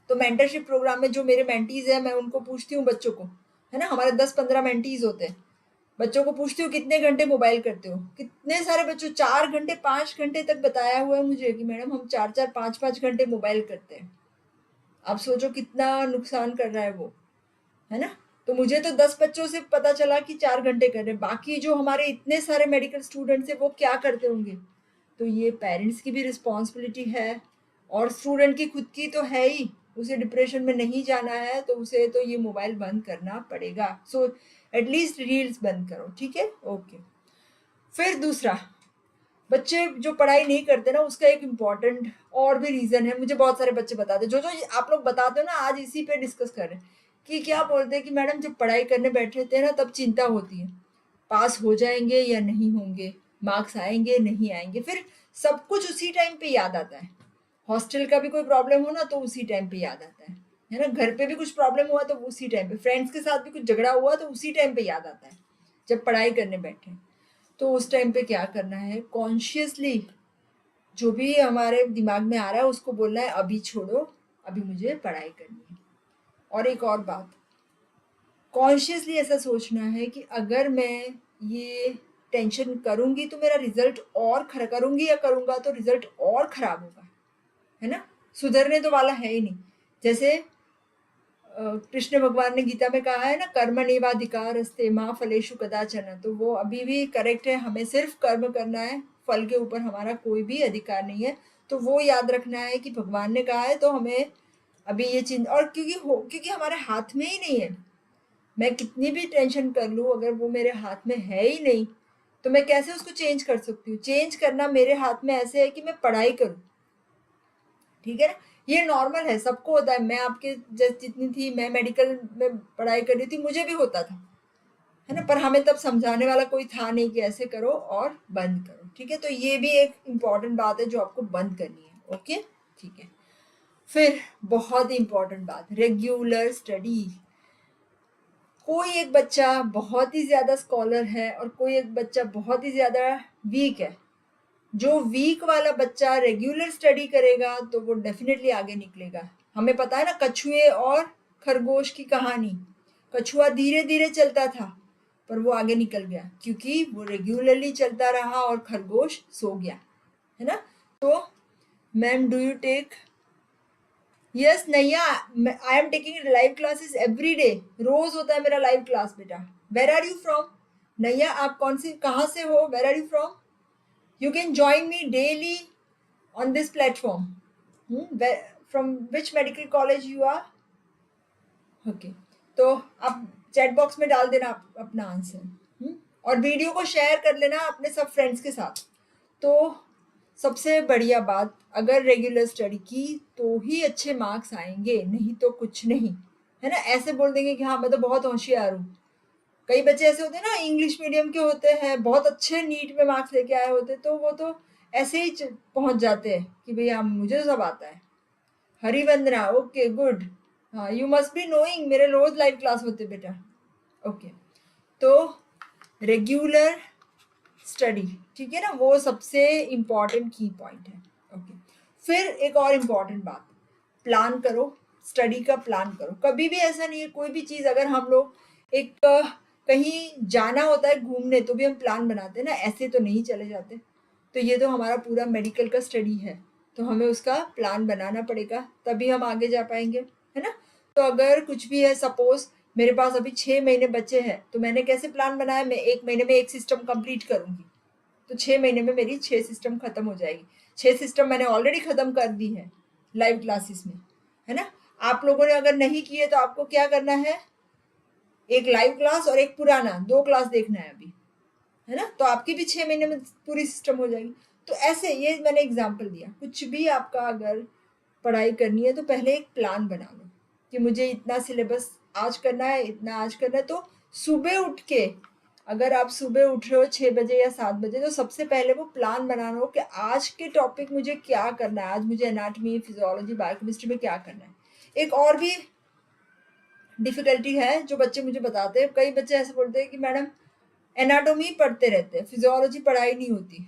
तो मेंटरशिप प्रोग्राम में जो मेरे मेंटीज है मैं उनको पूछती हूँ बच्चों को, है ना, हमारे 10-15 मेंटीज होते हैं, बच्चों को पूछती हूँ कितने घंटे मोबाइल करते हो, कितने सारे बच्चों 4 घंटे 5 घंटे तक बताया हुआ है मुझे कि मैडम हम 4-4 5-5 घंटे मोबाइल करते हैं। आप सोचो कितना नुकसान कर रहा है वो, है ना। तो मुझे तो 10 बच्चों से पता चला कि 4 घंटे कर रहे हैं, बाकी जो हमारे इतने सारे मेडिकल स्टूडेंट्स है वो क्या करते होंगे। तो ये पेरेंट्स की भी रिस्पॉन्सिबिलिटी है और स्टूडेंट की खुद की तो है ही, उसे डिप्रेशन में नहीं जाना है तो उसे तो ये मोबाइल बंद करना पड़ेगा। सो एटलीस्ट रील्स बंद करो, ठीक है, ओके। फिर दूसरा, बच्चे जो पढ़ाई नहीं करते ना उसका एक इम्पॉर्टेंट और भी रीज़न है, मुझे बहुत सारे बच्चे बताते हैं, जो आप लोग बताते हो ना, आज इसी पे डिस्कस कर रहे हैं कि क्या बोलते हैं कि मैडम जब पढ़ाई करने बैठे थे ना तब चिंता होती है, पास हो जाएंगे या नहीं होंगे, मार्क्स आएंगे नहीं आएंगे, फिर सब कुछ उसी टाइम पे याद आता है। हॉस्टल का भी कोई प्रॉब्लम हो ना तो उसी टाइम पे याद आता है ना, घर पे भी कुछ प्रॉब्लम हुआ तो उसी टाइम पे, फ्रेंड्स के साथ भी कुछ झगड़ा हुआ तो उसी टाइम पे याद आता है जब पढ़ाई करने बैठे। तो उस टाइम पे क्या करना है, कॉन्शियसली जो भी हमारे दिमाग में आ रहा है उसको बोलना है अभी छोड़ो, अभी मुझे पढ़ाई करनी है। और एक और बात, कॉन्शियसली ऐसा सोचना है कि अगर मैं ये टेंशन करूंगी तो मेरा रिजल्ट और करूंगी या करूंगा तो रिजल्ट और खराब होगा, है ना, सुधरने तो वाला है ही नहीं। जैसे कृष्ण भगवान ने गीता में कहा है ना, कर्मण्येवाधिकारस्ते मा फलेषु कदाचन, तो वो अभी भी करेक्ट है, हमें सिर्फ कर्म करना है, फल के ऊपर हमारा कोई भी अधिकार नहीं है। तो वो याद रखना है कि भगवान ने कहा है तो हमें अभी ये चिंता, और क्योंकि हमारे हाथ में ही नहीं है, मैं कितनी भी टेंशन कर लूँ अगर वो मेरे हाथ में है ही नहीं तो मैं कैसे उसको चेंज कर सकती हूँ। चेंज करना मेरे हाथ में ऐसे है कि मैं पढ़ाई करूँ, ठीक है ना, ये नॉर्मल है, सबको होता है। मैं आपके जैसे जितनी थी, मैं मेडिकल में पढ़ाई कर रही थी, मुझे भी होता था, है ना, पर हमें तब समझाने वाला कोई था नहीं कि ऐसे करो और बंद करो, ठीक है। तो ये भी एक इम्पॉर्टेंट बात है जो आपको बंद करनी है, ओके, ठीक है। फिर बहुत ही इम्पॉर्टेंट बात, रेगुलर स्टडी। कोई एक बच्चा बहुत ही ज़्यादा स्कॉलर है और कोई एक बच्चा बहुत ही ज़्यादा वीक है, जो वीक वाला बच्चा रेगुलर स्टडी करेगा तो वो डेफिनेटली आगे निकलेगा। हमें पता है ना कछुए और खरगोश की कहानी, कछुआ धीरे धीरे चलता था पर वो आगे निकल गया क्योंकि वो रेगुलरली चलता रहा और खरगोश सो गया, है ना। तो ma'am do you take, yes Naiya, I am taking live classes every day, रोज होता है मेरा लाइव क्लास बेटा। Where are you from, Naiya आप कौन से कहाँ से हो, where are you from, you can join me daily on this platform. From which medical college you are? Okay, तो आप चैट बॉक्स में डाल देना अपना आंसर, और वीडियो को शेयर कर लेना अपने सब फ्रेंड्स के साथ। तो सबसे बढ़िया बात, अगर रेगुलर स्टडी की तो ही अच्छे मार्क्स आएंगे, नहीं तो कुछ नहीं, है ना। ऐसे बोल देंगे कि हाँ मैं तो बहुत होशियार हूँ, कई बच्चे ऐसे होते हैं ना इंग्लिश मीडियम के होते हैं, बहुत अच्छे नीट में मार्क्स लेके आए होते, तो वो तो ऐसे ही पहुंच जाते हैं कि भैया मुझे तो सब आता है। हरिवंदना, ओके गुड, हाँ यू मस्ट बी नोइंग, मेरे रोज लाइव क्लास होते बेटा, ओके। तो रेगुलर स्टडी, ठीक है ना, वो सबसे इम्पॉर्टेंट की पॉइंट है, ओके। फिर एक और इम्पॉर्टेंट बात, प्लान करो, स्टडी का प्लान करो। कभी भी ऐसा नहीं है, कोई भी चीज़ अगर हम लोग एक कहीं जाना होता है घूमने तो भी हम प्लान बनाते हैं ना, ऐसे तो नहीं चले जाते। तो ये तो हमारा पूरा मेडिकल का स्टडी है, तो हमें उसका प्लान बनाना पड़ेगा तभी हम आगे जा पाएंगे, है ना। तो अगर कुछ भी है, सपोज मेरे पास अभी 6 महीने बचे हैं तो मैंने कैसे प्लान बनाया, मैं 1 महीने में 1 सिस्टम कंप्लीट करूंगी, तो 6 महीने में मेरी 6 सिस्टम खत्म हो जाएगी। 6 सिस्टम मैंने ऑलरेडी खत्म कर दी है लाइव क्लासेस में, है ना। आप लोगों ने अगर नहीं किए तो आपको क्या करना है, एक लाइव क्लास और एक पुराना, 2 क्लास देखना है अभी, है ना? तो आपकी भी 6 महीने में पूरी सिस्टम हो जाएगी। तो ऐसे ये मैंने एग्ज़ाम्पल दिया। कुछ भी आपका अगर पढ़ाई करनी है तो पहले एक प्लान बना लो कि मुझे इतना सिलेबस आज करना है, इतना आज करना है। तो सुबह उठ के, अगर आप सुबह उठ रहे हो 6 बजे या 7 बजे, तो सबसे पहले वो प्लान बनाना हो कि आज के टॉपिक मुझे क्या करना है, आज मुझे एनाटॉमी, फिजियोलॉजी, बायोकेमिस्ट्री में क्या करना है। एक और भी डिफ़िकल्टी है जो बच्चे मुझे बताते हैं, कई बच्चे ऐसे बोलते हैं कि मैडम एनाटॉमी पढ़ते रहते हैं, फिजियोलॉजी पढ़ाई नहीं होती।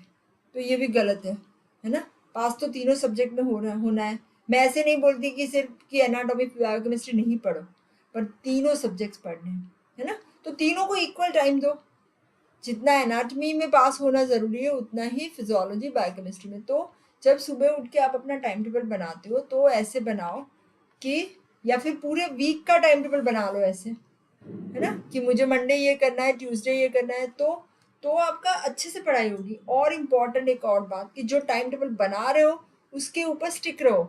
तो ये भी गलत है ना? पास तो तीनों सब्जेक्ट में होना है। मैं ऐसे नहीं बोलती कि सिर्फ कि एनाटॉमी, बायोकेमिस्ट्री नहीं पढ़ो, पर तीनों सब्जेक्ट्स पढ़ने हैं, है ना? तो तीनों को इक्वल टाइम दो। जितना एनाटॉमी में पास होना ज़रूरी है, उतना ही फिजियोलॉजी, बायोकेमिस्ट्री में। तो जब सुबह उठ के आप अपना टाइम टेबल बनाते हो तो ऐसे बनाओ कि, या फिर पूरे वीक का टाइम टेबल बना लो ऐसे, है ना? कि मुझे मंडे ये करना है, ट्यूसडे ये करना है। तो आपका अच्छे से पढ़ाई होगी। और इम्पॉर्टेंट एक और बात, कि जो टाइम टेबल बना रहे हो उसके ऊपर स्टिक रहो,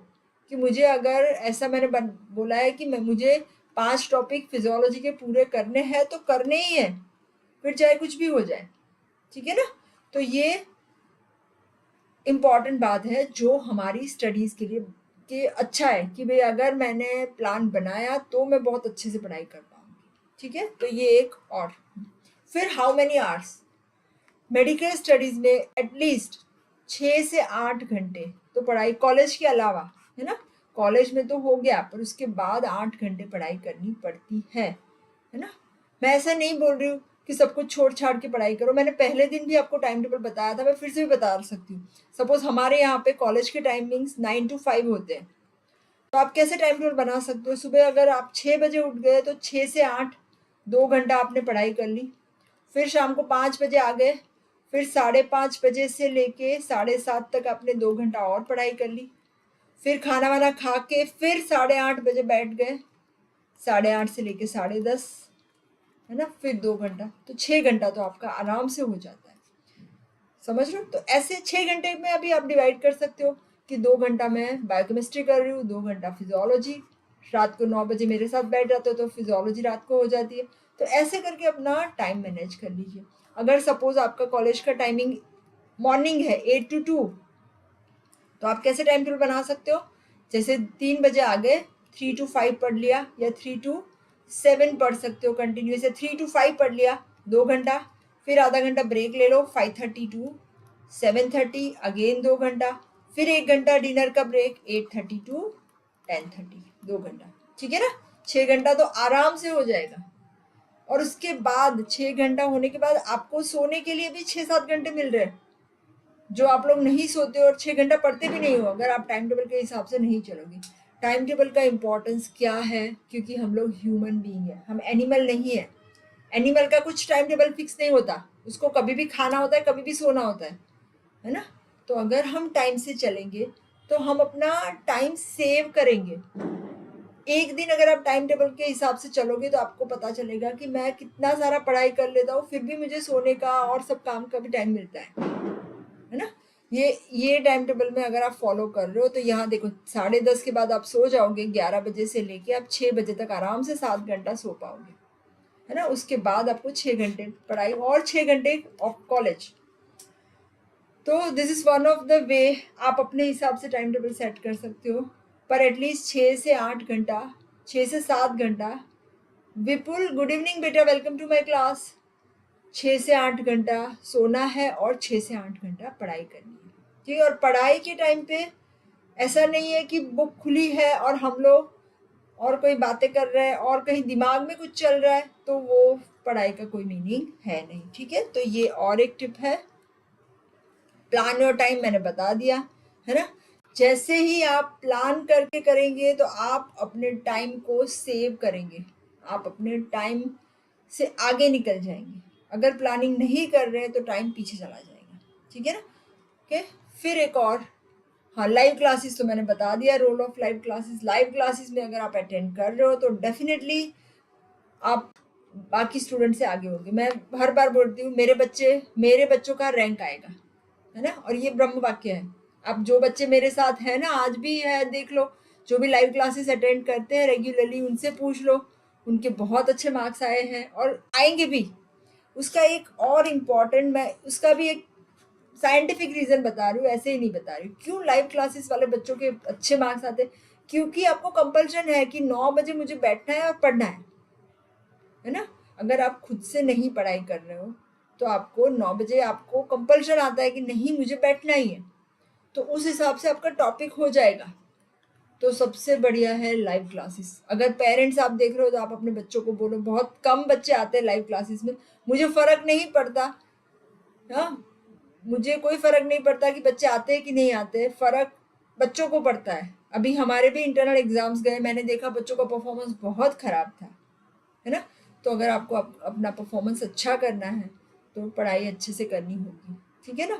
कि मुझे अगर ऐसा मैंने बोला है कि मुझे 5 टॉपिक फिजियोलॉजी के पूरे करने हैं तो करने ही है, फिर चाहे कुछ भी हो जाए, ठीक है ना? तो ये इम्पॉर्टेंट बात है जो हमारी स्टडीज़ के लिए कि अच्छा है कि भाई अगर मैंने प्लान बनाया तो मैं बहुत अच्छे से पढ़ाई कर पाऊँगी, ठीक है? तो ये एक और। फिर how many hours? Medical studies में एटलीस्ट 6 से 8 घंटे तो पढ़ाई, कॉलेज के अलावा, है ना? कॉलेज में तो हो गया, पर उसके बाद 8 घंटे पढ़ाई करनी पड़ती है ना? मैं ऐसा नहीं बोल रही हूँ कि सब कुछ छोड़-छाड़ के पढ़ाई करो। मैंने पहले दिन भी आपको टाइम टेबल बताया था, मैं फिर से भी बता सकती हूँ। सपोज़ हमारे यहाँ पे कॉलेज के टाइमिंग्स 9 टू 5 होते हैं, तो आप कैसे टाइम टेबल बना सकते हो? सुबह अगर आप 6 बजे उठ गए तो 6 से 8 2 घंटा आपने पढ़ाई कर ली। फिर शाम को 5 बजे आ गए, फिर 5:30 बजे से लेके 7:30 तक आपने 2 घंटा और पढ़ाई कर ली। फिर खाना-वाना खा के फिर 8:30 बजे बैठ गए, 8:30 से लेके 10:30, है ना? फिर 2 घंटा, तो 6 घंटा तो आपका आराम से हो जाता है। समझ रहे हो? तो ऐसे 6 घंटे में अभी आप डिवाइड कर सकते हो कि 2 घंटा मैं बायोकेमिस्ट्री कर रही हूँ, 2 घंटा फिजियोलॉजी। रात को 9 बजे मेरे साथ बैठ जाते हो तो फिजियोलॉजी रात को हो जाती है। तो ऐसे करके अपना टाइम मैनेज कर लीजिए। अगर सपोज़ आपका कॉलेज का टाइमिंग मॉर्निंग है 8 टू 2, तो आप कैसे टाइम टेबल बना सकते हो? जैसे 3 बजे आ गए, 3 टू 5 पढ़ लिया, या 3 टू 7 पढ़ सकते हो कंटिन्यूअस, या 3 टू 5 पढ़ लिया 2 घंटा, फिर आधा घंटा ब्रेक ले लो 5:30 टू 7:30, अगेन 2 घंटा, फिर 1 घंटा डिनर का ब्रेक 8:30 टू 10:30, 2 घंटा, ठीक है ना? 6 घंटा तो आराम से हो जाएगा। और उसके बाद 6 घंटा होने के बाद आपको सोने के लिए भी 6-7 घंटे मिल रहे हैं, जो आप लोग नहीं सोते और 6 घंटा पढ़ते भी नहीं हो अगर आप टाइम टेबल के हिसाब से नहीं चलोगे। टाइम टेबल का इम्पोर्टेंस क्या है? क्योंकि हम लोग ह्यूमन बीइंग है, हम एनिमल नहीं है। एनिमल का कुछ टाइम टेबल फिक्स नहीं होता, उसको कभी भी खाना होता है, कभी भी सोना होता है ना? तो अगर हम टाइम से चलेंगे तो हम अपना टाइम सेव करेंगे। एक दिन अगर आप टाइम टेबल के हिसाब से चलोगे तो आपको पता चलेगा कि मैं कितना सारा पढ़ाई कर लेता हूँ, फिर भी मुझे सोने का और सब काम का भी टाइम मिलता है ना? ये टाइम टेबल में अगर आप फॉलो कर रहे हो तो यहाँ देखो 10:30 के बाद आप सो जाओगे, 11 बजे से लेके आप 6 बजे तक आराम से 7 घंटा सो पाओगे, है ना? उसके बाद आपको 6 घंटे पढ़ाई और 6 घंटे ऑफ कॉलेज। तो this is one of the way आप अपने हिसाब से टाइम टेबल सेट कर सकते हो, पर एटलीस्ट 6 से 8 घंटा, 6 से 7 घंटा। विपुल गुड इवनिंग बेटा, वेलकम टू माय क्लास। 6 से 8 घंटा सोना है और 6 से 8 घंटा पढ़ाई करनी है, ठीक है? और पढ़ाई के टाइम पे ऐसा नहीं है कि बुक खुली है और हम लोग और कोई बातें कर रहे हैं और कहीं दिमाग में कुछ चल रहा है, तो वो पढ़ाई का कोई मीनिंग है नहीं, ठीक है? तो ये और एक टिप है। प्लान योर टाइम मैंने बता दिया, है ना? जैसे ही आप प्लान करके करेंगे तो आप अपने टाइम को सेव करेंगे, आप अपने टाइम से आगे निकल जाएंगे। अगर प्लानिंग नहीं कर रहे हैं तो टाइम पीछे चला जाएगा, ठीक है ना? ओके, फिर एक और, हाँ, लाइव क्लासेस तो मैंने बता दिया, role of live classes. Live classes में अगर आप अटेंड कर रहे हो तो डेफिनेटली आप बाकी स्टूडेंट से आगे होंगे। मैं हर बार बोलती हूँ मेरे बच्चों का रैंक आएगा, है ना? और ये ब्रह्म वाक्य है। अब जो बच्चे मेरे साथ हैं ना, आज भी है, देख लो, जो भी लाइव क्लासेस अटेंड करते हैं रेगुलरली, उनसे पूछ लो, उनके बहुत अच्छे मार्क्स आए हैं और आएंगे भी। उसका एक और इम्पॉर्टेंट, मैं उसका भी एक साइंटिफिक रीज़न बता रही हूँ, ऐसे ही नहीं बता रही हूँ। क्यों लाइव क्लासेस वाले बच्चों के अच्छे मार्क्स आते हैं? क्योंकि आपको कंपल्शन है कि 9 बजे मुझे बैठना है और पढ़ना है ना? अगर आप खुद से नहीं पढ़ाई कर रहे हो तो आपको 9 बजे आपको कंपल्शन आता है कि नहीं मुझे बैठना ही है, तो उस हिसाब से आपका टॉपिक हो जाएगा। तो सबसे बढ़िया है लाइव क्लासेस। अगर पेरेंट्स आप देख रहे हो तो आप अपने बच्चों को बोलो, बहुत कम बच्चे आते हैं लाइव क्लासेस में, मुझे फ़र्क नहीं पड़ता, हाँ, मुझे कोई फ़र्क नहीं पड़ता कि बच्चे आते हैं कि नहीं आते, फ़र्क बच्चों को पड़ता है। अभी हमारे भी इंटरनल एग्ज़ाम्स गए, मैंने देखा बच्चों का परफॉर्मेंस बहुत ख़राब था, है ना? तो अगर आपको अपना परफॉर्मेंस अच्छा करना है तो पढ़ाई अच्छे से करनी होगी, ठीक है ना?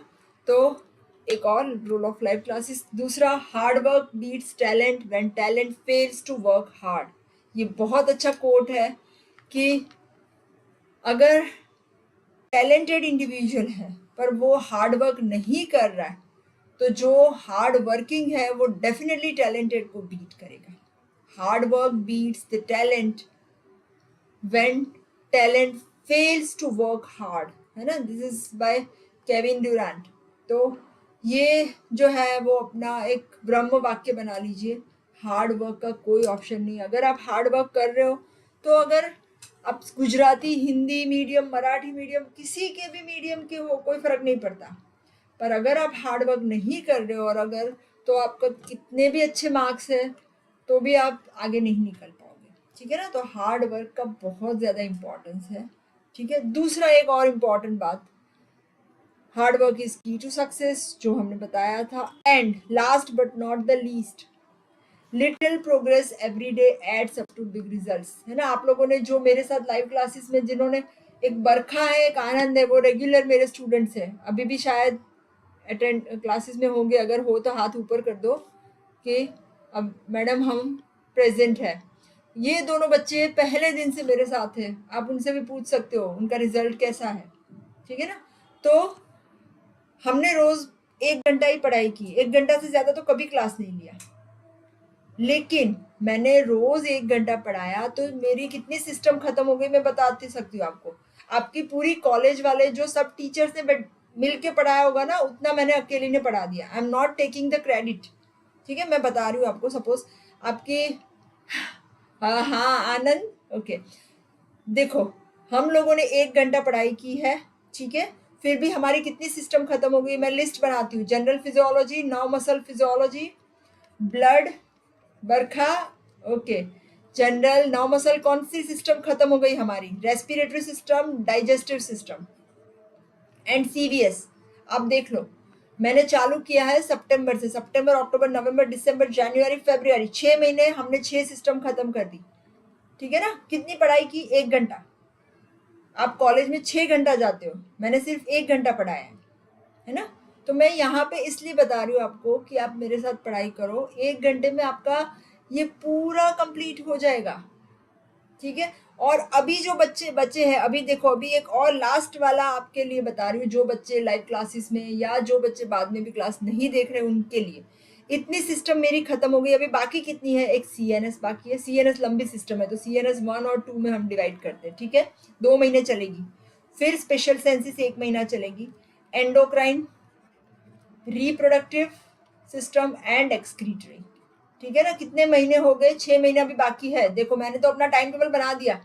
तो एक और रूल ऑफ लाइफ क्लासेस, दूसरा, hard work beats talent when talent fails to work hard. ये बहुत अच्छा कोट है कि अगर टैलेंटेड इंडिविजुअल है पर वो हार्ड वर्क नहीं कर रहा है, तो जो हार्ड वर्किंग है वो डेफिनेटली टैलेंटेड को बीट करेगा। Hard work beats the talent when talent fails to work hard, है ना? This is by Kevin Durant. तो ये जो है वो अपना एक ब्रह्म वाक्य बना लीजिए, हार्ड वर्क का कोई ऑप्शन नहीं। अगर आप हार्ड वर्क कर रहे हो तो अगर आप गुजराती, हिंदी मीडियम, मराठी मीडियम, किसी के भी मीडियम के हो, कोई फर्क नहीं पड़ता, पर अगर आप हार्ड वर्क नहीं कर रहे हो और अगर, तो आपका कितने भी अच्छे मार्क्स है तो भी आप आगे नहीं निकल पाओगे, ठीक है ना? तो हार्ड वर्क का बहुत ज़्यादा इम्पोर्टेंस है, ठीक है। दूसरा एक और इम्पॉर्टेंट बात, hard work is key to success, जो हमने बताया था। And last but not the least, little progress every day adds up to big results, है ना? आप लोगों ने जो मेरे साथ लाइव क्लासेस में जिन्होंने, एक बरखा है, एक आनंद है, वो रेगुलर मेरे स्टूडेंट्स हैं, अभी भी शायद अटेंड क्लासेस में होंगे, अगर हो तो हाथ ऊपर कर दो कि अब मैडम हम प्रेजेंट है। ये दोनों बच्चे पहले दिन से मेरे साथ हैं, आप उनसे भी पूछ सकते हो उनका रिजल्ट कैसा है, ठीक है ना? तो हमने रोज 1 घंटा ही पढ़ाई की, 1 घंटा से ज्यादा तो कभी क्लास नहीं लिया, लेकिन मैंने रोज 1 घंटा पढ़ाया तो मेरी कितनी सिस्टम खत्म हो गई मैं बताती सकती हूँ आपको। आपकी पूरी कॉलेज वाले जो सब टीचर्स ने मिल के पढ़ाया होगा ना, उतना मैंने अकेले ने पढ़ा दिया। I am not taking the credit, ठीक है? मैं बता रही हूँ आपको। सपोज आपकी, हाँ आनंद, ओके, देखो हम लोगों ने 1 घंटा पढ़ाई की है, ठीक है, फिर भी हमारी कितनी सिस्टम खत्म हो गई। मैं लिस्ट बनाती हूँ, general physiology, non muscle physiology, blood, Barkha, okay, general, non muscle, कौन सी सिस्टम खत्म हो गई हमारी? Respiratory system, digestive system and CVS. आप देख लो, मैंने चालू किया है सितंबर से, सितंबर, अक्टूबर, नवंबर, दिसंबर, जनवरी, फरवरी, 6 महीने हमने 6 सिस्टम खत्म कर दी, ठीक है ना? कितनी पढ़ाई की? 1 घंटा। आप कॉलेज में 6 घंटा जाते हो, मैंने सिर्फ 1 घंटा पढ़ाया है ना? तो मैं यहाँ पे इसलिए बता रही हूँ आपको कि आप मेरे साथ पढ़ाई करो, 1 घंटे में आपका ये पूरा कंप्लीट हो जाएगा, ठीक है? और अभी जो बच्चे बचे हैं, अभी देखो, अभी एक और लास्ट वाला आपके लिए बता रही हूँ, जो बच्चे लाइव क्लासेस में या जो बच्चे बाद में भी क्लास नहीं देख रहे उनके लिए, इतनी सिस्टम मेरी खत्म हो गई। अभी बाकी कितनी है? एक सीएनएस बाकी है। सीएनएस लंबी सिस्टम है, तो सीएनएस 1 और 2 में हम डिवाइड करते हैं, ठीक है? 2 महीने चलेगी। फिर स्पेशल सेंसिस 1 महीना चलेगी, endocrine, reproductive system and excretory, ठीक है ना? कितने महीने हो गए? 6 महीने अभी बाकी है। देखो मैंने तो अपना टाइम टेबल बना दिया।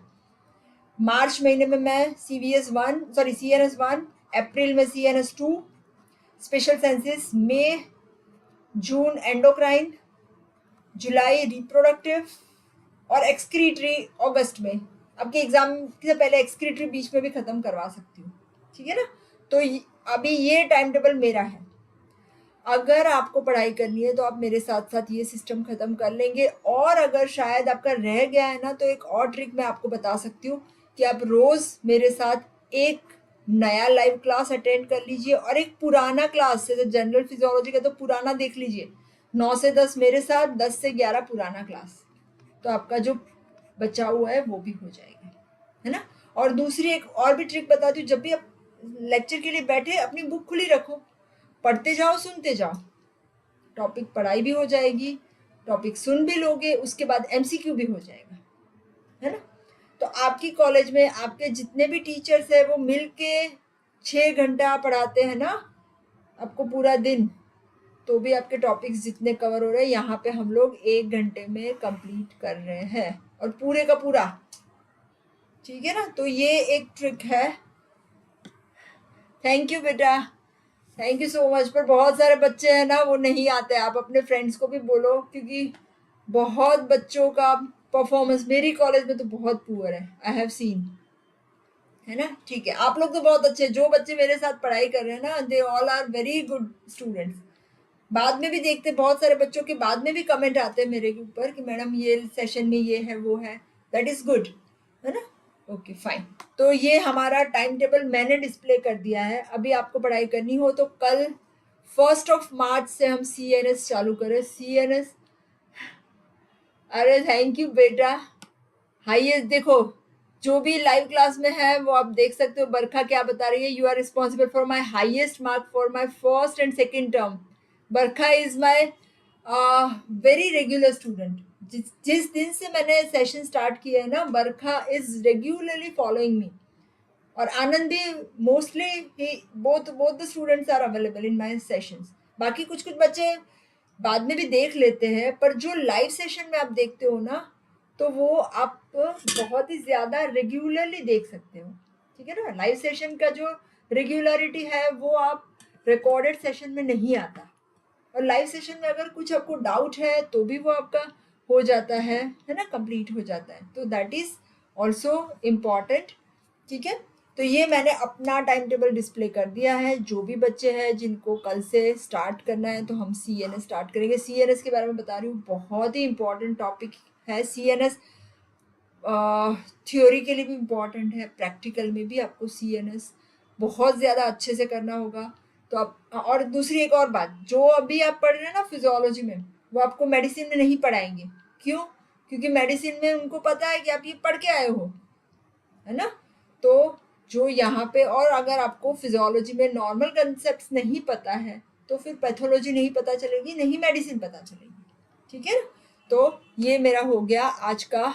मार्च महीने में मैं सीएनएस 1, अप्रैल में सीएनएस 2, स्पेशल सेंसिस, मई जून एंडोक्राइन, जुलाई रिप्रोडक्टिव और एक्सक्रीटरी अगस्त में। आपके एग्जाम से पहले एक्सक्रीटरी बीच में भी खत्म करवा सकती हूँ, ठीक है ना? तो अभी ये टाइम टेबल मेरा है। अगर आपको पढ़ाई करनी है तो आप मेरे साथ साथ ये सिस्टम खत्म कर लेंगे। और अगर शायद आपका रह गया है ना, तो एक और ट्रिक मैं आपको बता सकती हूँ कि आप रोज मेरे साथ एक नया लाइव क्लास अटेंड कर लीजिए और एक पुराना क्लास, जैसे जनरल फिजियोलॉजी का तो पुराना देख लीजिए, 9 से 10 मेरे साथ, 10 से 11 पुराना क्लास, तो आपका जो बचा हुआ है वो भी हो जाएगा, है ना? और दूसरी एक और भी ट्रिक बताती हूँ, जब भी आप लेक्चर के लिए बैठे अपनी बुक खुली रखो, पढ़ते जाओ, सुनते जाओ, टॉपिक पढ़ाई भी हो जाएगी, टॉपिक सुन भी लोगे, उसके बाद एमसीक्यू भी हो जाएगा, है ना? तो आपकी कॉलेज में आपके जितने भी टीचर्स हैं वो मिल के 6 घंटा पढ़ाते हैं ना आपको पूरा दिन, तो भी आपके टॉपिक्स जितने कवर हो रहे हैं यहाँ पे हम लोग 1 घंटे में कंप्लीट कर रहे हैं, और पूरे का पूरा, ठीक है ना। तो ये एक ट्रिक है। थैंक यू बेटा, थैंक यू सो मच। पर बहुत सारे बच्चे हैं ना वो नहीं आते, आप अपने फ्रेंड्स को भी बोलो, क्योंकि बहुत बच्चों का परफॉर्मेंस मेरी कॉलेज में तो बहुत पुअर है, आई हैव सीन, है ना। ठीक है, आप लोग तो बहुत अच्छे, जो बच्चे मेरे साथ पढ़ाई कर रहे हैं ना they all are very good students. बाद में भी देखते, बहुत सारे बच्चों के बाद में भी कमेंट आते हैं मेरे के ऊपर कि मैडम ये सेशन में ये है वो है, दैट इज गुड, है ना। Okay fine. तो ये हमारा टाइम टेबल मैंने डिस्प्ले कर दिया है। अभी आपको पढ़ाई करनी हो तो कल 1 मार्च से हम CNS चालू करें। CNS, अरे थैंक यू बेटा। हाईएस्ट देखो, जो भी लाइव क्लास में है वो आप देख सकते हो। बरखा क्या बता रही है, you are responsible for my highest mark for my first and second term. Barkha is my very regular student. जिस दिन से मैंने सेशन स्टार्ट किया है ना, Barkha is regularly following me, और आनंद भी मोस्टली ही both the students are available in my sessions. बाकी कुछ कुछ बच्चे बाद में भी देख लेते हैं, पर जो लाइव सेशन में आप देखते हो ना तो वो आप बहुत ही ज़्यादा रेगुलरली देख सकते हो, ठीक है ना। लाइव सेशन का जो रेगुलरिटी है वो आप रिकॉर्डेड सेशन में नहीं आता, और लाइव सेशन में अगर कुछ आपको डाउट है तो भी वो आपका हो जाता है ना, कंप्लीट हो जाता है। तो दैट इज ऑल्सो इम्पॉर्टेंट, ठीक है। तो ये मैंने अपना टाइम टेबल डिस्प्ले कर दिया है। जो भी बच्चे हैं जिनको कल से स्टार्ट करना है तो हम CNS स्टार्ट करेंगे। CNS के बारे में बता रही हूँ, बहुत ही इम्पॉर्टेंट टॉपिक है CNS। थ्योरी के लिए भी इम्पॉर्टेंट है, प्रैक्टिकल में भी आपको CNS बहुत ज़्यादा अच्छे से करना होगा। तो आप, और दूसरी एक और बात, जो अभी आप पढ़ रहे हैं ना फिजियोलॉजी में, वो आपको मेडिसिन में नहीं पढ़ाएंगे। क्यों? क्योंकि मेडिसिन में उनको पता है कि आप ये पढ़ के आए हो, है ना। तो जो यहाँ पे, और अगर आपको फिजियोलॉजी में नॉर्मल कंसेप्ट नहीं पता है तो फिर पैथोलॉजी नहीं पता चलेगी, नहीं मेडिसिन पता चलेगी, ठीक है ना। तो ये मेरा हो गया आज का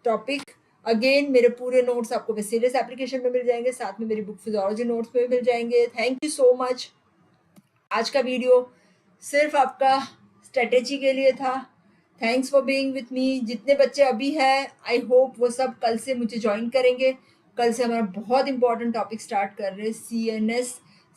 टॉपिक। अगेन मेरे पूरे नोट्स आपको सीरियस एप्लीकेशन में मिल जाएंगे, साथ में मेरी बुक फिजियोलॉजी नोट्स में भी मिल जाएंगे। Thank you so much. आज का वीडियो सिर्फ आपका स्ट्रेटेजी के लिए था। Thanks for being with me. जितने बच्चे अभी हैं आई होप वो सब कल से मुझे ज्वाइन करेंगे। कल से हमारा बहुत इंपॉर्टेंट टॉपिक स्टार्ट कर रहे हैं,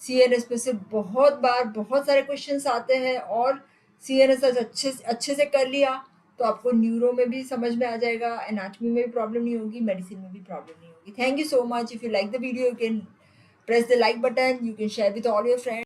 CNS में से बहुत सारे क्वेश्चंस आते हैं, और CNS अच्छे से कर लिया तो आपको न्यूरो में भी समझ में आ जाएगा, एनाटॉमी में भी प्रॉब्लम नहीं होगी, मेडिसिन में भी प्रॉब्लम नहीं होगी। Thank you so much. If you like the video you can press the like button, you can share with all your friends.